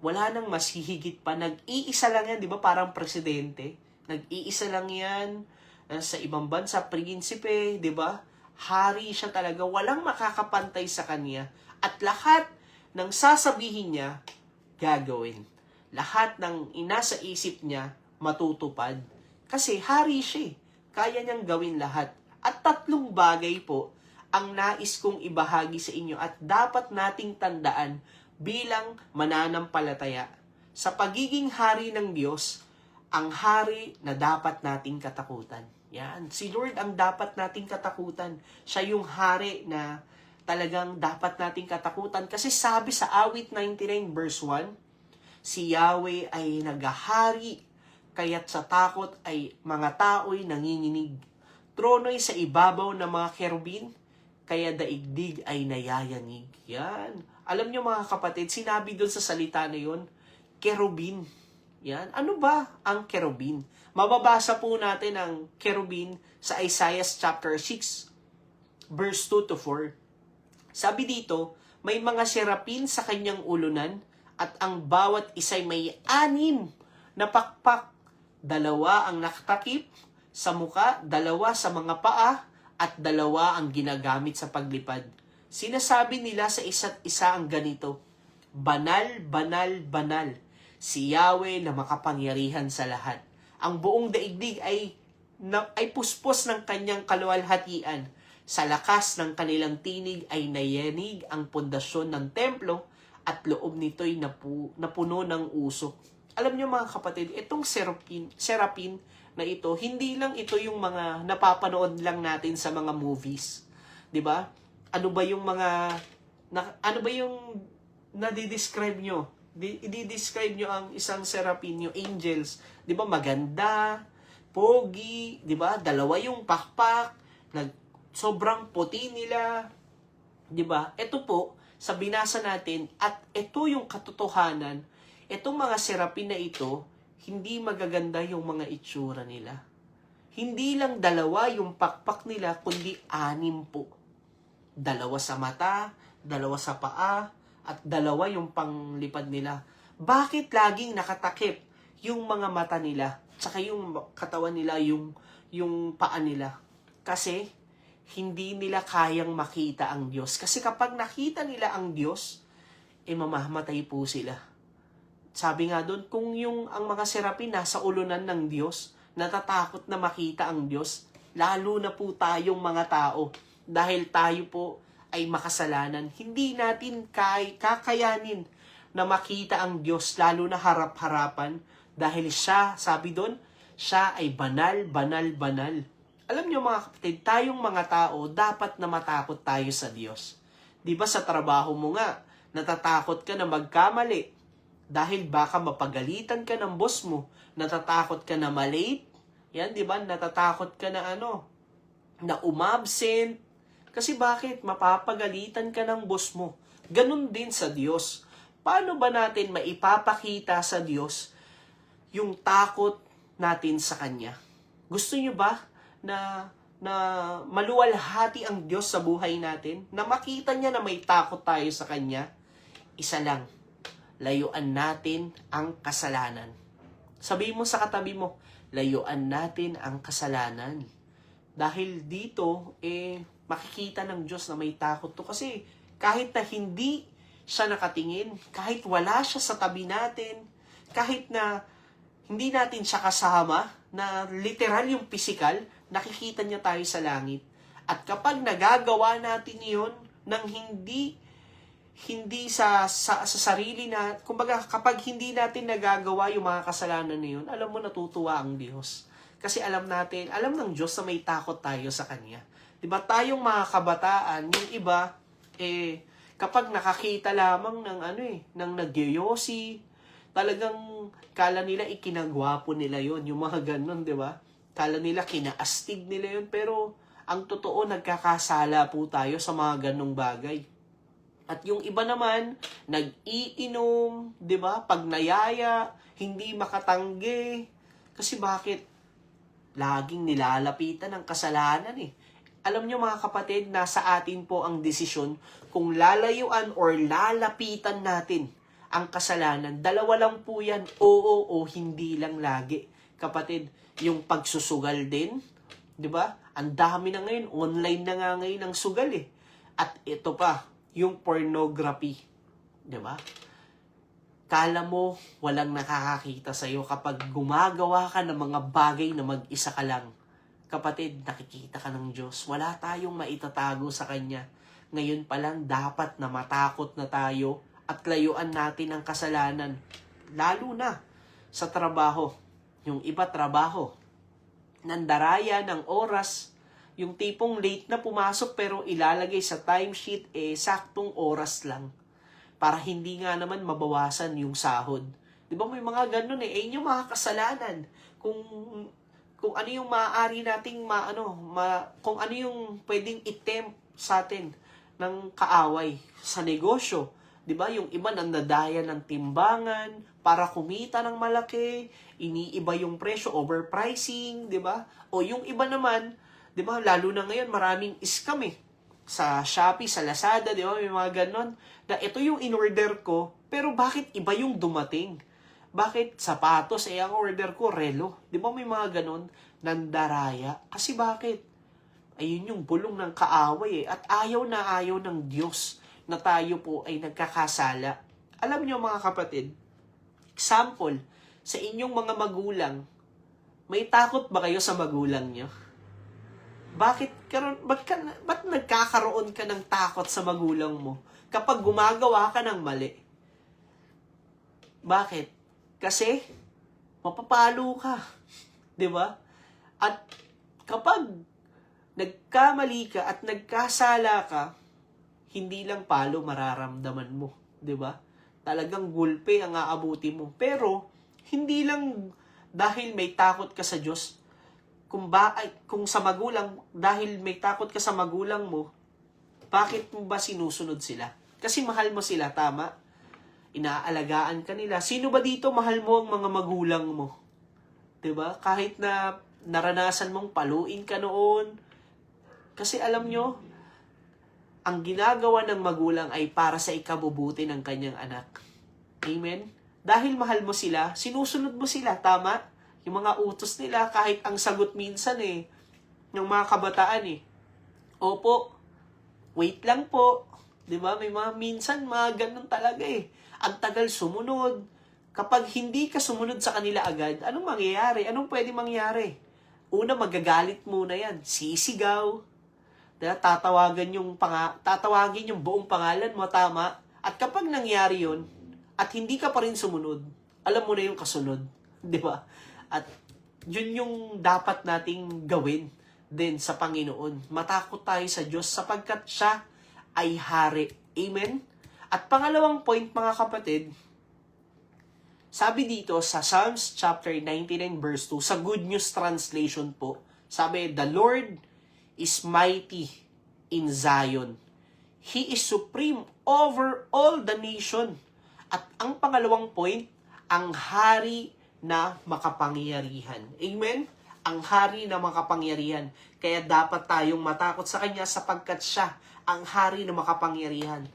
Wala nang mas hihigit pa. Nag-iisa lang yan, 'di ba? Parang presidente. Nag-iisa lang yan sa ibang bansa, prinsipe, di ba? Hari siya talaga, walang makakapantay sa kanya. At lahat ng sasabihin niya, gagawin. Lahat ng inasa isip niya, matutupad. Kasi hari siya. Kaya niyang gawin lahat. At 3 bagay po ang nais kong ibahagi sa inyo at dapat nating tandaan bilang mananampalataya. Sa pagiging hari ng Diyos, ang hari na dapat nating katakutan. Yan. Si Lord ang dapat nating katakutan. Siya yung hari na talagang dapat nating katakutan. Kasi sabi sa awit 99 verse 1, si Yahweh ay naghahari, kaya't sa takot ay mga tao'y nanginginig. Trono'y sa ibabaw ng mga kerubin, kaya daigdig ay nayayanig. Yan. Alam nyo mga kapatid, sinabi doon sa salita na yun, kerubin. Yan. Ano ba ang kerubin? Mababasa po natin ang kerubin sa Isaiah chapter 6, verse 2 to 4. Sabi dito, may mga serapin sa kanyang ulunan at ang bawat isa'y may 6 na pakpak. 2 ang nakatakip sa muka, 2 sa mga paa, at 2 ang ginagamit sa paglipad. Sinasabi nila sa isa't isa ang ganito, banal, banal, banal, si Yahweh na makapangyarihan sa lahat. Ang buong daigdig ay puspos ng kanyang kaluwalhatian. Sa lakas ng kanilang tinig ay nayanig ang pundasyon ng templo at loob nito'y napuno ng usok. Alam niyo mga kapatid, itong serapin na ito, hindi lang ito yung mga napapanood lang natin sa mga movies. 'Di ba? Ano ba yung nadi-describe nyo? I-describe nyo ang isang serapin, yung angels. 'Di ba? Maganda, pogi, 'di ba? 2 yung pakpak, sobrang puti nila. 'Di ba? Ito po, sa binasa natin, at ito yung katotohanan, itong mga serapin na ito, hindi magaganda yung mga itsura nila. Hindi lang 2 yung pakpak nila, kundi 6 po. 2 sa mata, 2 sa paa, at 2 yung panglipad nila. Bakit laging nakatakip yung mga mata nila, tsaka yung katawan nila, yung paa nila? Kasi, hindi nila kayang makita ang Diyos. Kasi kapag nakita nila ang Diyos, mamamatay po sila. Sabi nga doon, kung ang mga serapin nasa ulunan ng Diyos, natatakot na makita ang Diyos, lalo na po tayong mga tao, dahil tayo po ay makasalanan, hindi natin kakayanin na makita ang Diyos, lalo na harap-harapan, dahil siya, sabi doon, siya ay banal, banal, banal. Alam niyo mga kapatid, tayong mga tao, dapat na matakot tayo sa Diyos. Di ba sa trabaho mo nga, natatakot ka na magkamali, dahil baka mapagalitan ka ng boss mo, natatakot ka na malate, yan, di ba? Natatakot ka na na umabsent. Kasi bakit? Mapapagalitan ka ng boss mo. Ganun din sa Diyos. Paano ba natin maipapakita sa Diyos yung takot natin sa Kanya? Gusto niyo ba na maluwalhati ang Diyos sa buhay natin? Na makita niya na may takot tayo sa Kanya? Isa lang. Layuan natin ang kasalanan. Sabihin mo sa katabi mo, layuan natin ang kasalanan. Dahil dito, makikita ng Diyos na may takot to. Kasi kahit na hindi siya nakatingin, kahit wala siya sa tabi natin, kahit na hindi natin siya kasama, na literal yung physical, nakikita niya tayo sa langit. At kapag nagagawa natin iyon ng hindi sa sarili na, kumbaga kapag hindi natin nagagawa yung mga kasalanan na yun, alam mo natutuwa ang Diyos. Kasi alam ng Diyos na may takot tayo sa Kanya. Diba tayong mga kabataan, yung iba, kapag nakakita lamang ng nagyoyosi, talagang kala nila ikinagwapo nila yon, yung mga ganun, diba? Kala nila kinaastig nila yon, pero ang totoo, nagkakasala po tayo sa mga ganung bagay. At yung iba naman, nag-iinom, di ba? Pag nayaya, hindi makatanggi. Kasi bakit? Laging nilalapitan ng kasalanan Alam nyo mga kapatid, nasa atin po ang desisyon kung lalayuan or lalapitan natin ang kasalanan. 2 lang po yan, oo o hindi lang lagi. Kapatid, yung pagsusugal din 'Di ba? Ang dami na ngayon, online na nga ngayon ang sugal eh. At ito pa, yung pornography. 'Di ba? Kala mo walang nakakakita sa'yo kapag gumagawa ka ng mga bagay na mag-isa ka lang. Kapatid, nakikita ka ng Diyos. Wala tayong maitatago sa Kanya. Ngayon pa lang dapat na matakot na tayo at layuan natin ang kasalanan. Lalo na sa trabaho. Yung iba trabaho. Nandaraya ng oras. Yung tipong late na pumasok pero ilalagay sa timesheet saktong oras lang. Para hindi nga naman mabawasan yung sahod. Di ba may mga ganun yung mga kasalanan. Kung ano yung maaari nating kung ano yung pwedeng itempt sa atin ng kaaway sa negosyo. 'Di ba? Yung iba nandadaya ng timbangan para kumita ng malaki, iniiba yung presyo, overpricing, 'di ba? O yung iba naman, 'di ba, lalo na ngayon maraming scam sa Shopee, sa Lazada, 'di ba? May mga ganon. Na ito yung in-order ko, pero bakit iba yung dumating? Bakit sapatos ang order ko relo? 'Di ba may mga ganon? Nandaraya. Kasi bakit? Ayun yung bulong ng kaaway at ayaw na ayaw ng Diyos na tayo po ay nagkakasala. Alam niyo mga kapatid, example, sa inyong mga magulang, may takot ba kayo sa magulang niyo? Ba't nagkakaroon ka ng takot sa magulang mo kapag gumagawa ka ng mali? Bakit? Kasi mapapalo ka. 'Di ba? At kapag nagkamali ka at nagkasala ka, hindi lang palo mararamdaman mo, 'di ba? Talagang gulpe ang aabuti mo. Pero hindi lang dahil may takot ka sa Diyos, kung sa magulang, dahil may takot ka sa magulang mo, bakit mo ba sinusunod sila? Kasi mahal mo sila, tama? Inaalagaan ka nila. Sino ba dito mahal mo ang mga magulang mo? 'Di ba? Kahit na naranasan mong paluin ka noon. Kasi alam nyo, ang ginagawa ng magulang ay para sa ikabubuti ng kanyang anak. Amen? Dahil mahal mo sila, sinusunod mo sila, tama? Yung mga utos nila, kahit ang sagot minsan ng mga kabataan opo, wait lang po. 'Di ba? May mga minsan, mga ganun talaga Ang tagal sumunod. Kapag hindi ka sumunod sa kanila agad, anong mangyayari? Anong pwede mangyari? Una, magagalit muna yan. Sisigaw. Tatawagin yung buong pangalan mo, tama? At kapag nangyari yun, at hindi ka pa rin sumunod, alam mo na yung kasunod. 'Di ba? At yun yung dapat nating gawin din sa Panginoon. Matakot tayo sa Diyos sapagkat siya ay hari. Amen? At pangalawang point, mga kapatid, sabi dito sa Psalms chapter 99 verse 2, sa Good News Translation po, sabi, "The Lord is mighty in Zion. He is supreme over all the nation." At ang pangalawang point, ang hari na makapangyarihan. Amen? Ang hari na makapangyarihan. Kaya dapat tayong matakot sa Kanya sapagkat siya ang hari na makapangyarihan.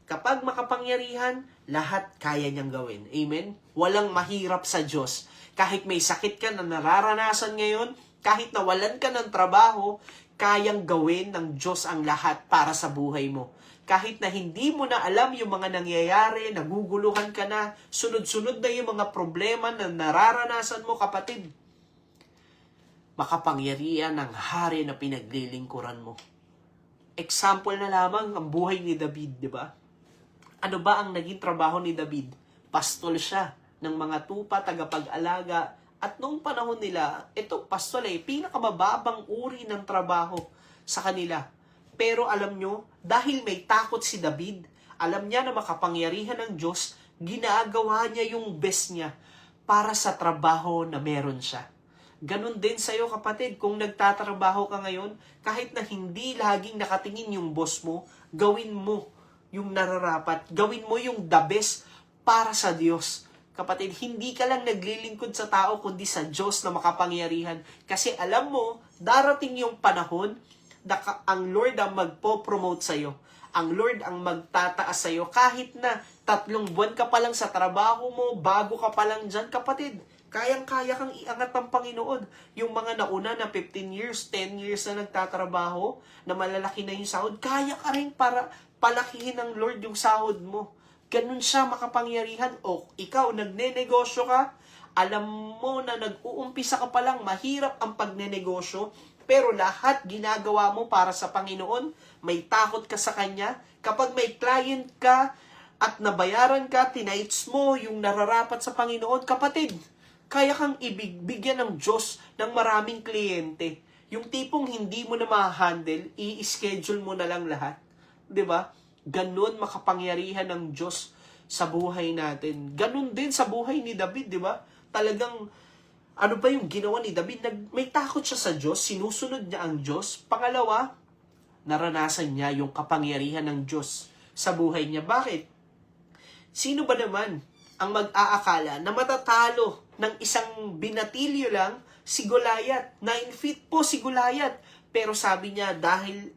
Kapag makapangyarihan, lahat kaya niyang gawin. Amen? Walang mahirap sa Diyos. Kahit may sakit ka na nararanasan ngayon, kahit nawalan ka ng trabaho, kayang gawin ng Diyos ang lahat para sa buhay mo. Kahit na hindi mo na alam yung mga nangyayari, naguguluhan ka na, sunod-sunod na yung mga problema na nararanasan mo, kapatid. Makapangyarihan ng hari na pinaglilingkuran mo. Example na lamang ang buhay ni David, di ba? Ano ba ang naging trabaho ni David? Pastol siya ng mga tupa, tagapag-alaga. At noong panahon nila, ito pastol pinakamababang uri ng trabaho sa kanila. Pero alam nyo, dahil may takot si David, alam niya na makapangyarihan ng Diyos, ginagawa niya yung best niya para sa trabaho na meron siya. Ganon din sa'yo, kapatid, kung nagtatrabaho ka ngayon, kahit na hindi laging nakatingin yung boss mo, gawin mo yung nararapat. Gawin mo yung the best para sa Diyos. Kapatid, hindi ka lang naglilingkod sa tao, kundi sa Diyos na makapangyarihan. Kasi alam mo, darating yung panahon na ang Lord ang magpo-promote sa'yo. Ang Lord ang magtataas sa'yo. Kahit na 3 buwan ka pa lang sa trabaho mo, bago ka pa lang dyan, kapatid, Kayang-kaya kang iangat ng Panginoon. Yung mga nauna na 15 years, 10 years na nagtatrabaho, na malalaki na yung sahod, kaya ka rin para palakihin ng Lord yung sahod mo. Ganun siya makapangyarihan. O ikaw, nagnenegosyo ka, alam mo na nag-uumpisa ka pa lang, mahirap ang pagnenegosyo, pero lahat ginagawa mo para sa Panginoon, may takot ka sa Kanya. Kapag may client ka at nabayaran ka, tinights mo yung nararapat sa Panginoon, kapatid, kaya kang ibigyan ng Diyos ng maraming kliyente. Yung tipong hindi mo na ma-handle, i-schedule mo na lang lahat. 'Di ba? Ganun makapangyarihan ng Diyos sa buhay natin. Ganun din sa buhay ni David, 'di ba? Talagang ano ba yung ginawa ni David? May takot siya sa Diyos, sinusunod niya ang Diyos. Pangalawa, naranasan niya yung kapangyarihan ng Diyos sa buhay niya. Bakit? Sino ba naman ang mag-aakala na matatalo ng isang binatilyo lang si Goliath? 9 feet po si Goliath. Pero sabi niya, dahil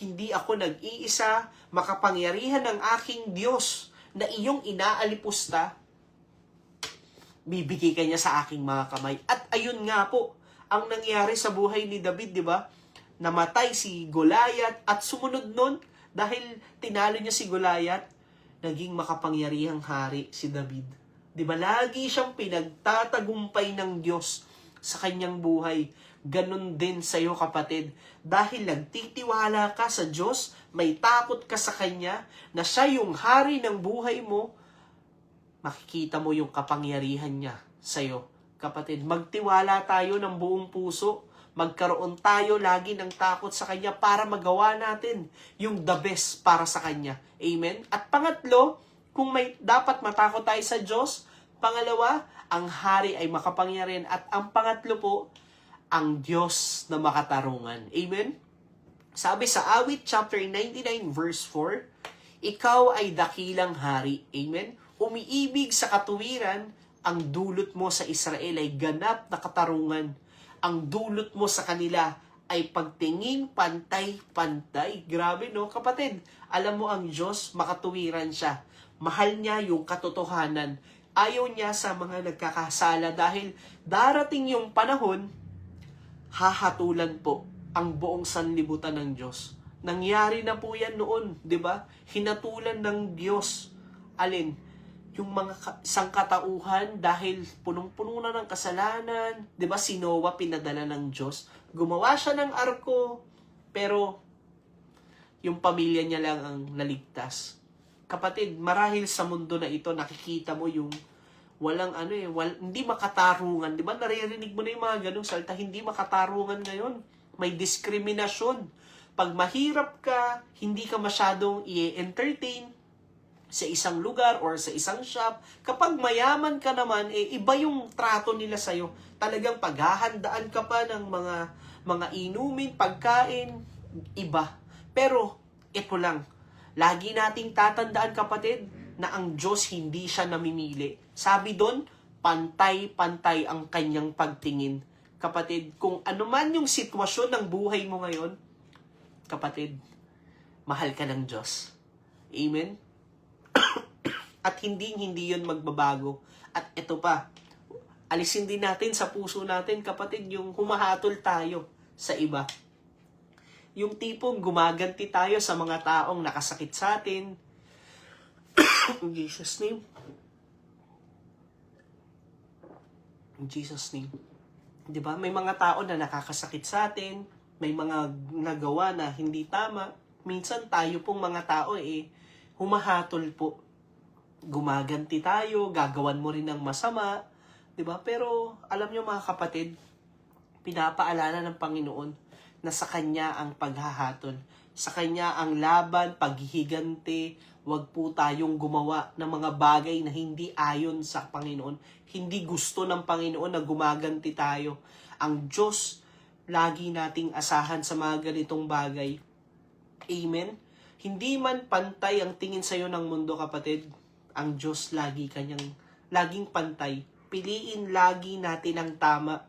hindi ako nag-iisa, makapangyarihan ng aking Diyos na iyong inaalipusta, bibigay ka niya sa aking mga kamay. At ayun nga po, ang nangyari sa buhay ni David, di ba? Namatay si Goliath at sumunod nun, dahil tinalo niya si Goliath, naging makapangyarihang hari si David. Di ba? Lagi siyang pinagtatagumpay ng Diyos sa kanyang buhay. Ganon din sa iyo, kapatid. Dahil nagtitiwala ka sa Diyos, may takot ka sa Kanya, na siya yung hari ng buhay mo, makikita mo yung kapangyarihan niya sa iyo. Kapatid, magtiwala tayo ng buong puso. Magkaroon tayo lagi ng takot sa Kanya para magawa natin yung the best para sa Kanya. Amen? At pangatlo, kung may dapat matakot tayo sa Diyos, pangalawa, ang hari ay makapangyarihan. At ang pangatlo po, ang Diyos na makatarungan. Amen? Sabi sa Awit chapter 99 verse 4, ikaw ay dakilang hari. Amen? Umiibig sa katuwiran, ang dulot mo sa Israel ay ganap na katarungan. Ang dulot mo sa kanila ay pagtingin pantay-pantay. Grabe, no? Kapatid, alam mo ang Diyos, makatuwiran siya. Mahal niya yung katotohanan. Ayaw niya sa mga nagkakasala dahil darating yung panahon, hahatulan po ang buong sanlibutan ng Diyos. Nangyari na po yan noon, di ba? Hinatulan ng Diyos. Alin? Yung mga sangkatauhan dahil punong-puno na ng kasalanan. Di ba si Noah pinadala ng Diyos? Gumawa siya ng arko, pero yung pamilya niya lang ang naligtas. Kapatid, marahil sa mundo na ito, nakikita mo yung walang hindi makatarungan. Di ba naririnig mo na yung mga ganong salita, hindi makatarungan ngayon. May diskriminasyon. Pag mahirap ka, hindi ka masyadong i-entertain sa isang lugar or sa isang shop. Kapag mayaman ka naman, iba yung trato nila sa'yo. Talagang paghahandaan ka pa ng mga inumin, pagkain, iba. Pero, ito lang. Lagi nating tatandaan, kapatid, na ang Diyos hindi siya namimili. Sabi doon, pantay-pantay ang kanyang pagtingin. Kapatid, kung ano man yung sitwasyon ng buhay mo ngayon, kapatid, mahal ka ng Diyos. Amen? At hindi yun magbabago. At ito pa, alisin din natin sa puso natin, kapatid, yung humahatol tayo sa iba. Yung tipong gumaganti tayo sa mga taong nakasakit sa atin. In Jesus' name. In Jesus' name. Diba? May mga tao na nakakasakit sa atin. May mga nagawa na hindi tama. Minsan tayo pong mga tao humahatol po. Gumaganti tayo, gagawan mo rin ng masama. Diba? Pero alam nyo mga kapatid, pinapaalala ng Panginoon na sa Kanya ang paghahatol. Sa Kanya ang laban, paghihiganti. Huwag po tayong gumawa ng mga bagay na hindi ayon sa Panginoon. Hindi gusto ng Panginoon na gumaganti tayo. Ang Diyos, lagi nating asahan sa mga ganitong bagay. Amen? Hindi man pantay ang tingin sa'yo ng mundo, kapatid. Ang Diyos laging pantay. Piliin lagi natin ang tama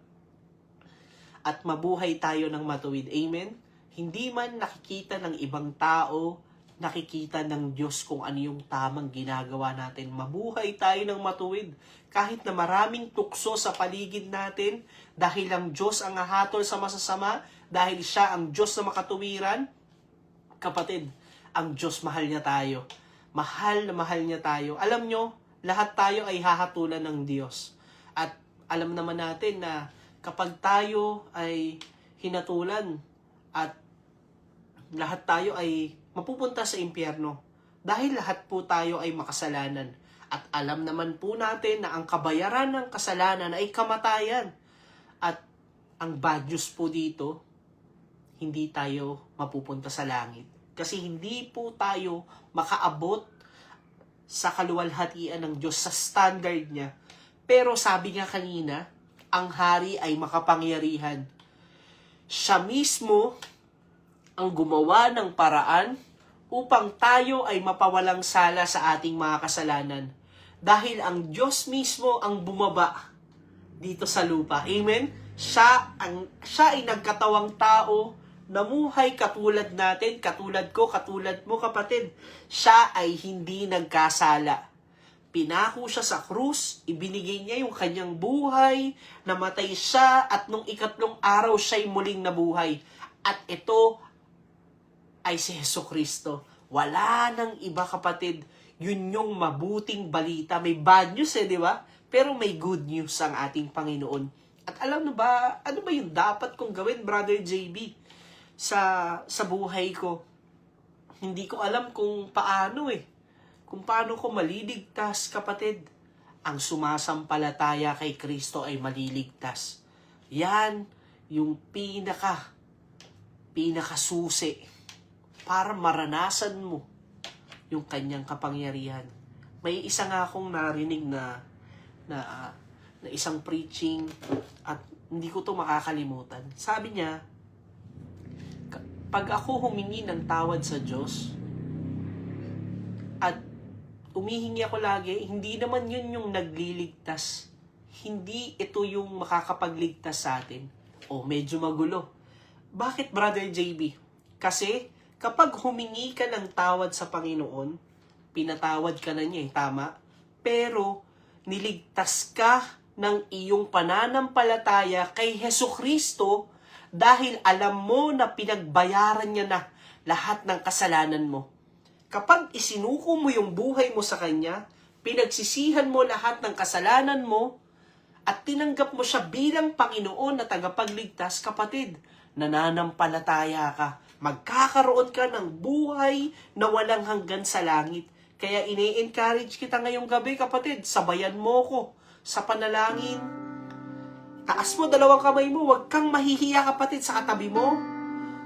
at mabuhay tayo ng matuwid. Amen? Hindi man nakikita ng ibang tao nakikita ng Diyos kung ano yung tamang ginagawa natin. Mabuhay tayo ng matuwid. Kahit na maraming tukso sa paligid natin, dahil ang Diyos ang hahatol sa masasama, dahil siya ang Diyos na makatuwiran, kapatid, ang Diyos mahal niya tayo. Mahal na mahal niya tayo. Alam nyo, lahat tayo ay hahatulan ng Diyos. At alam naman natin na kapag tayo ay hinatulan at lahat tayo ay mapupunta sa impyerno dahil lahat po tayo ay makasalanan. At alam naman po natin na ang kabayaran ng kasalanan ay kamatayan. At ang bad news po dito, hindi tayo mapupunta sa langit. Kasi hindi po tayo makaabot sa kaluwalhatian ng Diyos sa standard niya. Pero sabi nga kanina, ang hari ay makapangyarihan. Siya mismo ang gumawa ng paraan upang tayo ay mapawalang sala sa ating mga kasalanan. Dahil ang Diyos mismo ang bumaba dito sa lupa. Amen? Siya ay nagkatawang tao, namuhay katulad natin, katulad ko, katulad mo, kapatid. Siya ay hindi nagkasala. Pinako siya sa krus, ibinigay niya yung kanyang buhay, namatay siya, at nung 3 araw siya'y muling nabuhay. At ito ay si Jesucristo. Wala nang iba, kapatid. Yun yung mabuting balita. May bad news di ba? Pero may good news ang ating Panginoon. At alam mo ba, ano ba yung dapat kong gawin, Brother JB, sa buhay ko? Hindi ko alam kung paano Kung paano ko maliligtas, kapatid. Ang sumasampalataya kay Kristo ay maliligtas. Yan yung pinakasusi para maranasan mo yung kanyang kapangyarihan. May isa nga akong narinig na isang preaching at hindi ko to makakalimutan. Sabi niya, pag ako humingi ng tawad sa Diyos at umihingi ako lagi, hindi naman yun yung nagliligtas. Hindi ito yung makakapagligtas sa atin. O, medyo magulo. Bakit, Brother JB? Kasi, kapag humingi ka ng tawad sa Panginoon, pinatawad ka na niya, tama? Pero, niligtas ka ng iyong pananampalataya kay Jesucristo dahil alam mo na pinagbayaran niya na lahat ng kasalanan mo. Kapag isinuko mo yung buhay mo sa Kanya, pinagsisihan mo lahat ng kasalanan mo, at tinanggap mo siya bilang Panginoon na tagapagligtas, kapatid, nananampalataya ka. Magkakaroon ka ng buhay na walang hanggan sa langit. Kaya ini-encourage kita ngayong gabi, kapatid, sabayan mo ko sa panalangin. Taas mo 2 kamay mo, huwag kang mahihiya, kapatid, sa katabi mo.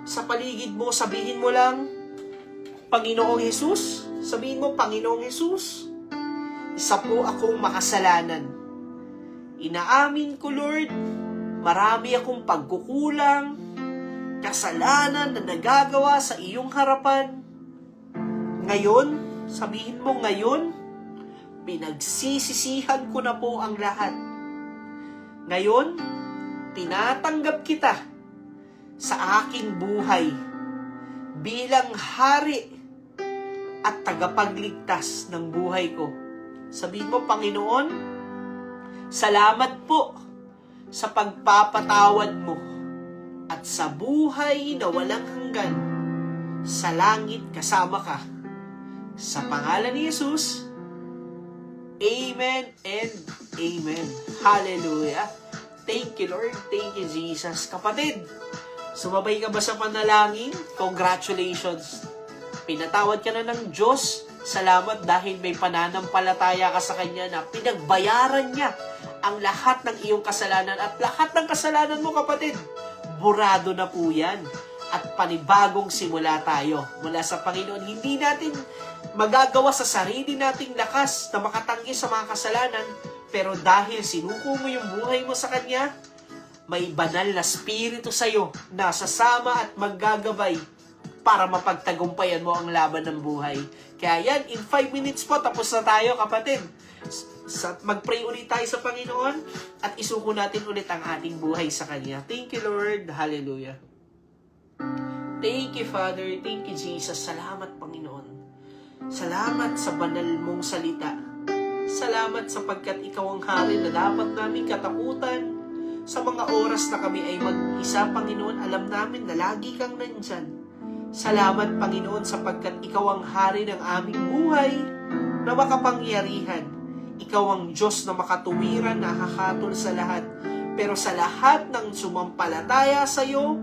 Sa paligid mo, sabihin mo lang, Panginoong Jesus, sabihin mo, Panginoong Jesus, isa po akong makasalanan. Inaamin ko, Lord, marami akong pagkukulang, kasalanan na nagagawa sa iyong harapan. Ngayon, sabihin mo ngayon, pinagsisisihan ko na po ang lahat. Ngayon, tinatanggap kita sa aking buhay bilang hari at tagapagligtas ng buhay ko. Sabihin mo, Panginoon, salamat po sa pagpapatawad mo at sa buhay na walang hanggan. Sa langit kasama ka. Sa pangalan ni Jesus, Amen and Amen. Hallelujah. Thank you, Lord. Thank you, Jesus. Kapatid, sumabay ka ba sa panalangin? Congratulations. Pinatawad ka na ng Diyos. Salamat dahil may pananampalataya ka sa Kanya na pinagbayaran niya ang lahat ng iyong kasalanan. At lahat ng kasalanan mo, kapatid, burado na po yan. At panibagong simula tayo mula sa Panginoon. Hindi natin magagawa sa sarili nating lakas na makatanggi sa mga kasalanan. Pero dahil sinuko mo yung buhay mo sa Kanya, may banal na spirito sa'yo na sasama at maggagabay para mapagtagumpayan mo ang laban ng buhay. Kaya yan, in 5 minutes po, tapos na tayo, kapatid. Mag-pray ulit tayo sa Panginoon at isuko natin ulit ang ating buhay sa Kanya. Thank you, Lord. Hallelujah. Thank you, Father. Thank you, Jesus. Salamat, Panginoon. Salamat sa banal mong salita. Salamat sapagkat ikaw ang hari na dapat namin katakutan. Sa mga oras na kami ay mag-isa, Panginoon, alam namin na lagi kang nandyan. Salamat, Panginoon, sapagkat ikaw ang hari ng aming buhay na makapangyarihan. Ikaw ang Diyos na makatuwiran, nakakatol sa lahat. Pero sa lahat ng sumampalataya sa iyo,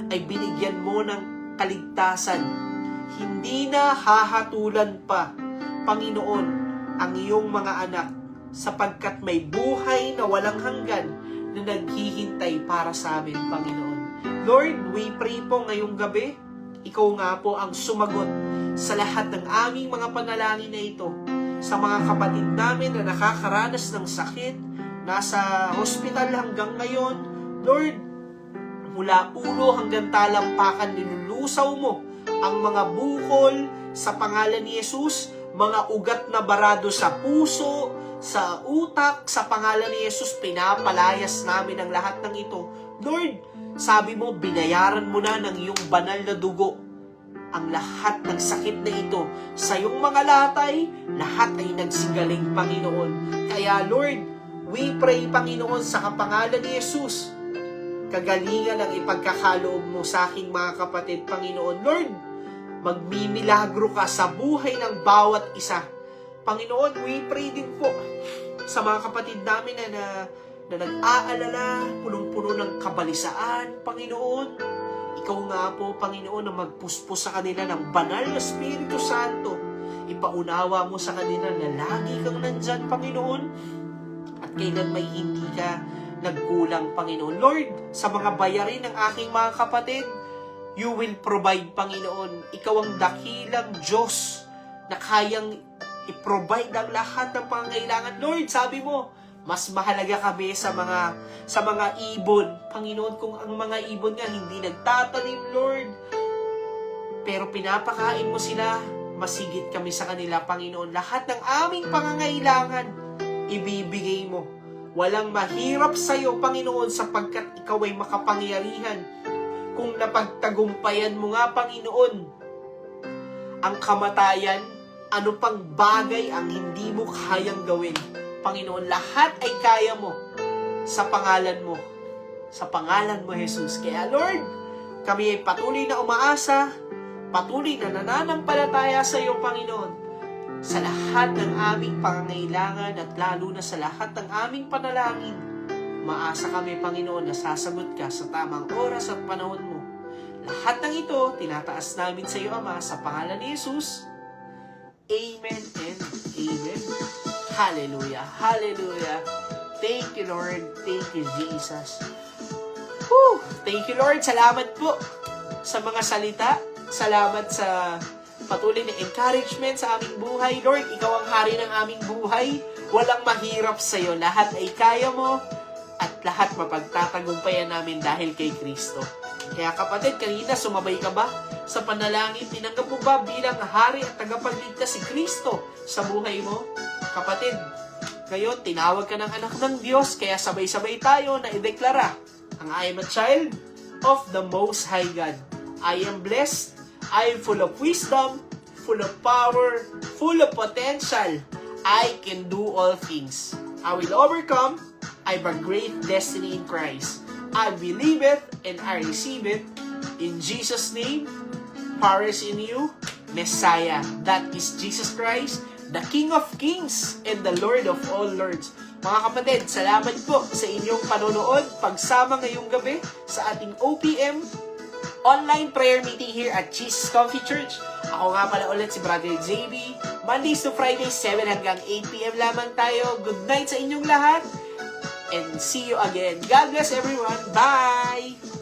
ay binigyan mo ng kaligtasan. Hindi na hahatulan pa, Panginoon, ang iyong mga anak sapagkat may buhay na walang hanggan na naghihintay para sa amin, Panginoon. Lord, we pray po ngayong gabi, ikaw nga po ang sumagot sa lahat ng aming mga panalangin na ito. Sa mga kapatid namin na nakakaranas ng sakit, nasa hospital hanggang ngayon, Lord, mula ulo hanggang talampakan, nilulusaw mo ang mga bukol sa pangalan ni Jesus, mga ugat na barado sa puso, sa utak, sa pangalan ni Jesus, pinapalayas namin ang lahat ng ito. Lord, sabi mo, binayaran mo na ng iyong banal na dugo ang lahat ng sakit na ito. Sa iyong mga latay, lahat ay nagsigaling, Panginoon. Kaya Lord, we pray, Panginoon, sa kapangalan ni Jesus, kagalingan ang ipagkakaloob mo sa aking mga kapatid, Panginoon. Lord, magmimilagro ka sa buhay ng bawat isa. Panginoon, we pray din po sa mga kapatid namin na nag-aalala, punong-puno ng kabalisaan, Panginoon. Ikaw nga po, Panginoon, na magpuspos sa kanila ng banal na Espiritu Santo. Ipaunawa mo sa kanila na lagi kang nandyan, Panginoon, at kailan may hindi ka nagkulang, Panginoon. Lord, sa mga bayarin ng aking mga kapatid, you will provide, Panginoon. Ikaw ang dakilang Diyos na kayang i-provide ang lahat ng pangangailangan. Lord, sabi mo, mas mahalaga kami sa mga ibon. Panginoon, kung ang mga ibon nga hindi nagtatanim, Lord, pero pinapakain mo sila, masigit kami sa kanila, Panginoon. Lahat ng aming pangangailangan, ibibigay mo. Walang mahirap sa iyo, Panginoon, sapagkat ikaw ay makapangyarihan. Kung napagtagumpayan mo nga, Panginoon, ang kamatayan, ano pang bagay ang hindi mo kayang gawin? Panginoon, lahat ay kaya mo sa pangalan mo. Sa pangalan mo, Jesus. Kaya, Lord, kami ay patuloy na umaasa, patuloy na nananampalataya sa iyo, Panginoon, sa lahat ng aming pangangailangan at lalo na sa lahat ng aming panalangin. Maasa kami, Panginoon, na sasagot ka sa tamang oras at panahon mo. Lahat ng ito, tinataas namin sa iyo, Ama, sa pangalan ni Jesus. Amen and amen. Hallelujah. Hallelujah. Thank you, Lord. Thank you, Jesus. Whew. Thank you, Lord. Salamat po sa mga salita. Salamat sa patuloy na encouragement sa aming buhay. Lord, ikaw ang hari ng aming buhay. Walang mahirap sa iyo. Lahat ay kaya mo at lahat mapagtatagumpayan namin dahil kay Kristo. Kaya kapatid, kanina sumabay ka ba sa panalangin? Tinanggap mo ba bilang hari at tagapagligtas si Kristo sa buhay mo? Kapatid, ngayon tinawag ka ng anak ng Diyos, kaya sabay-sabay tayo na ideklara ang I am a child of the Most High God. I am blessed, I am full of wisdom, full of power, full of potential. I can do all things. I will overcome. I have a great destiny in Christ. I believe it and I receive it. In Jesus' name, power is in you, Messiah. That is Jesus Christ, the King of Kings and the Lord of all Lords. Mga kapatid, salamat po sa inyong panonood, pagsama ngayong gabi sa ating OPM online prayer meeting here at Jesus Coffee Church. Ako nga pala ulit si Brother JB. Mondays to Fridays, 7 hanggang 8 p.m. lamang tayo. Good night sa inyong lahat. And see you again. God bless everyone. Bye!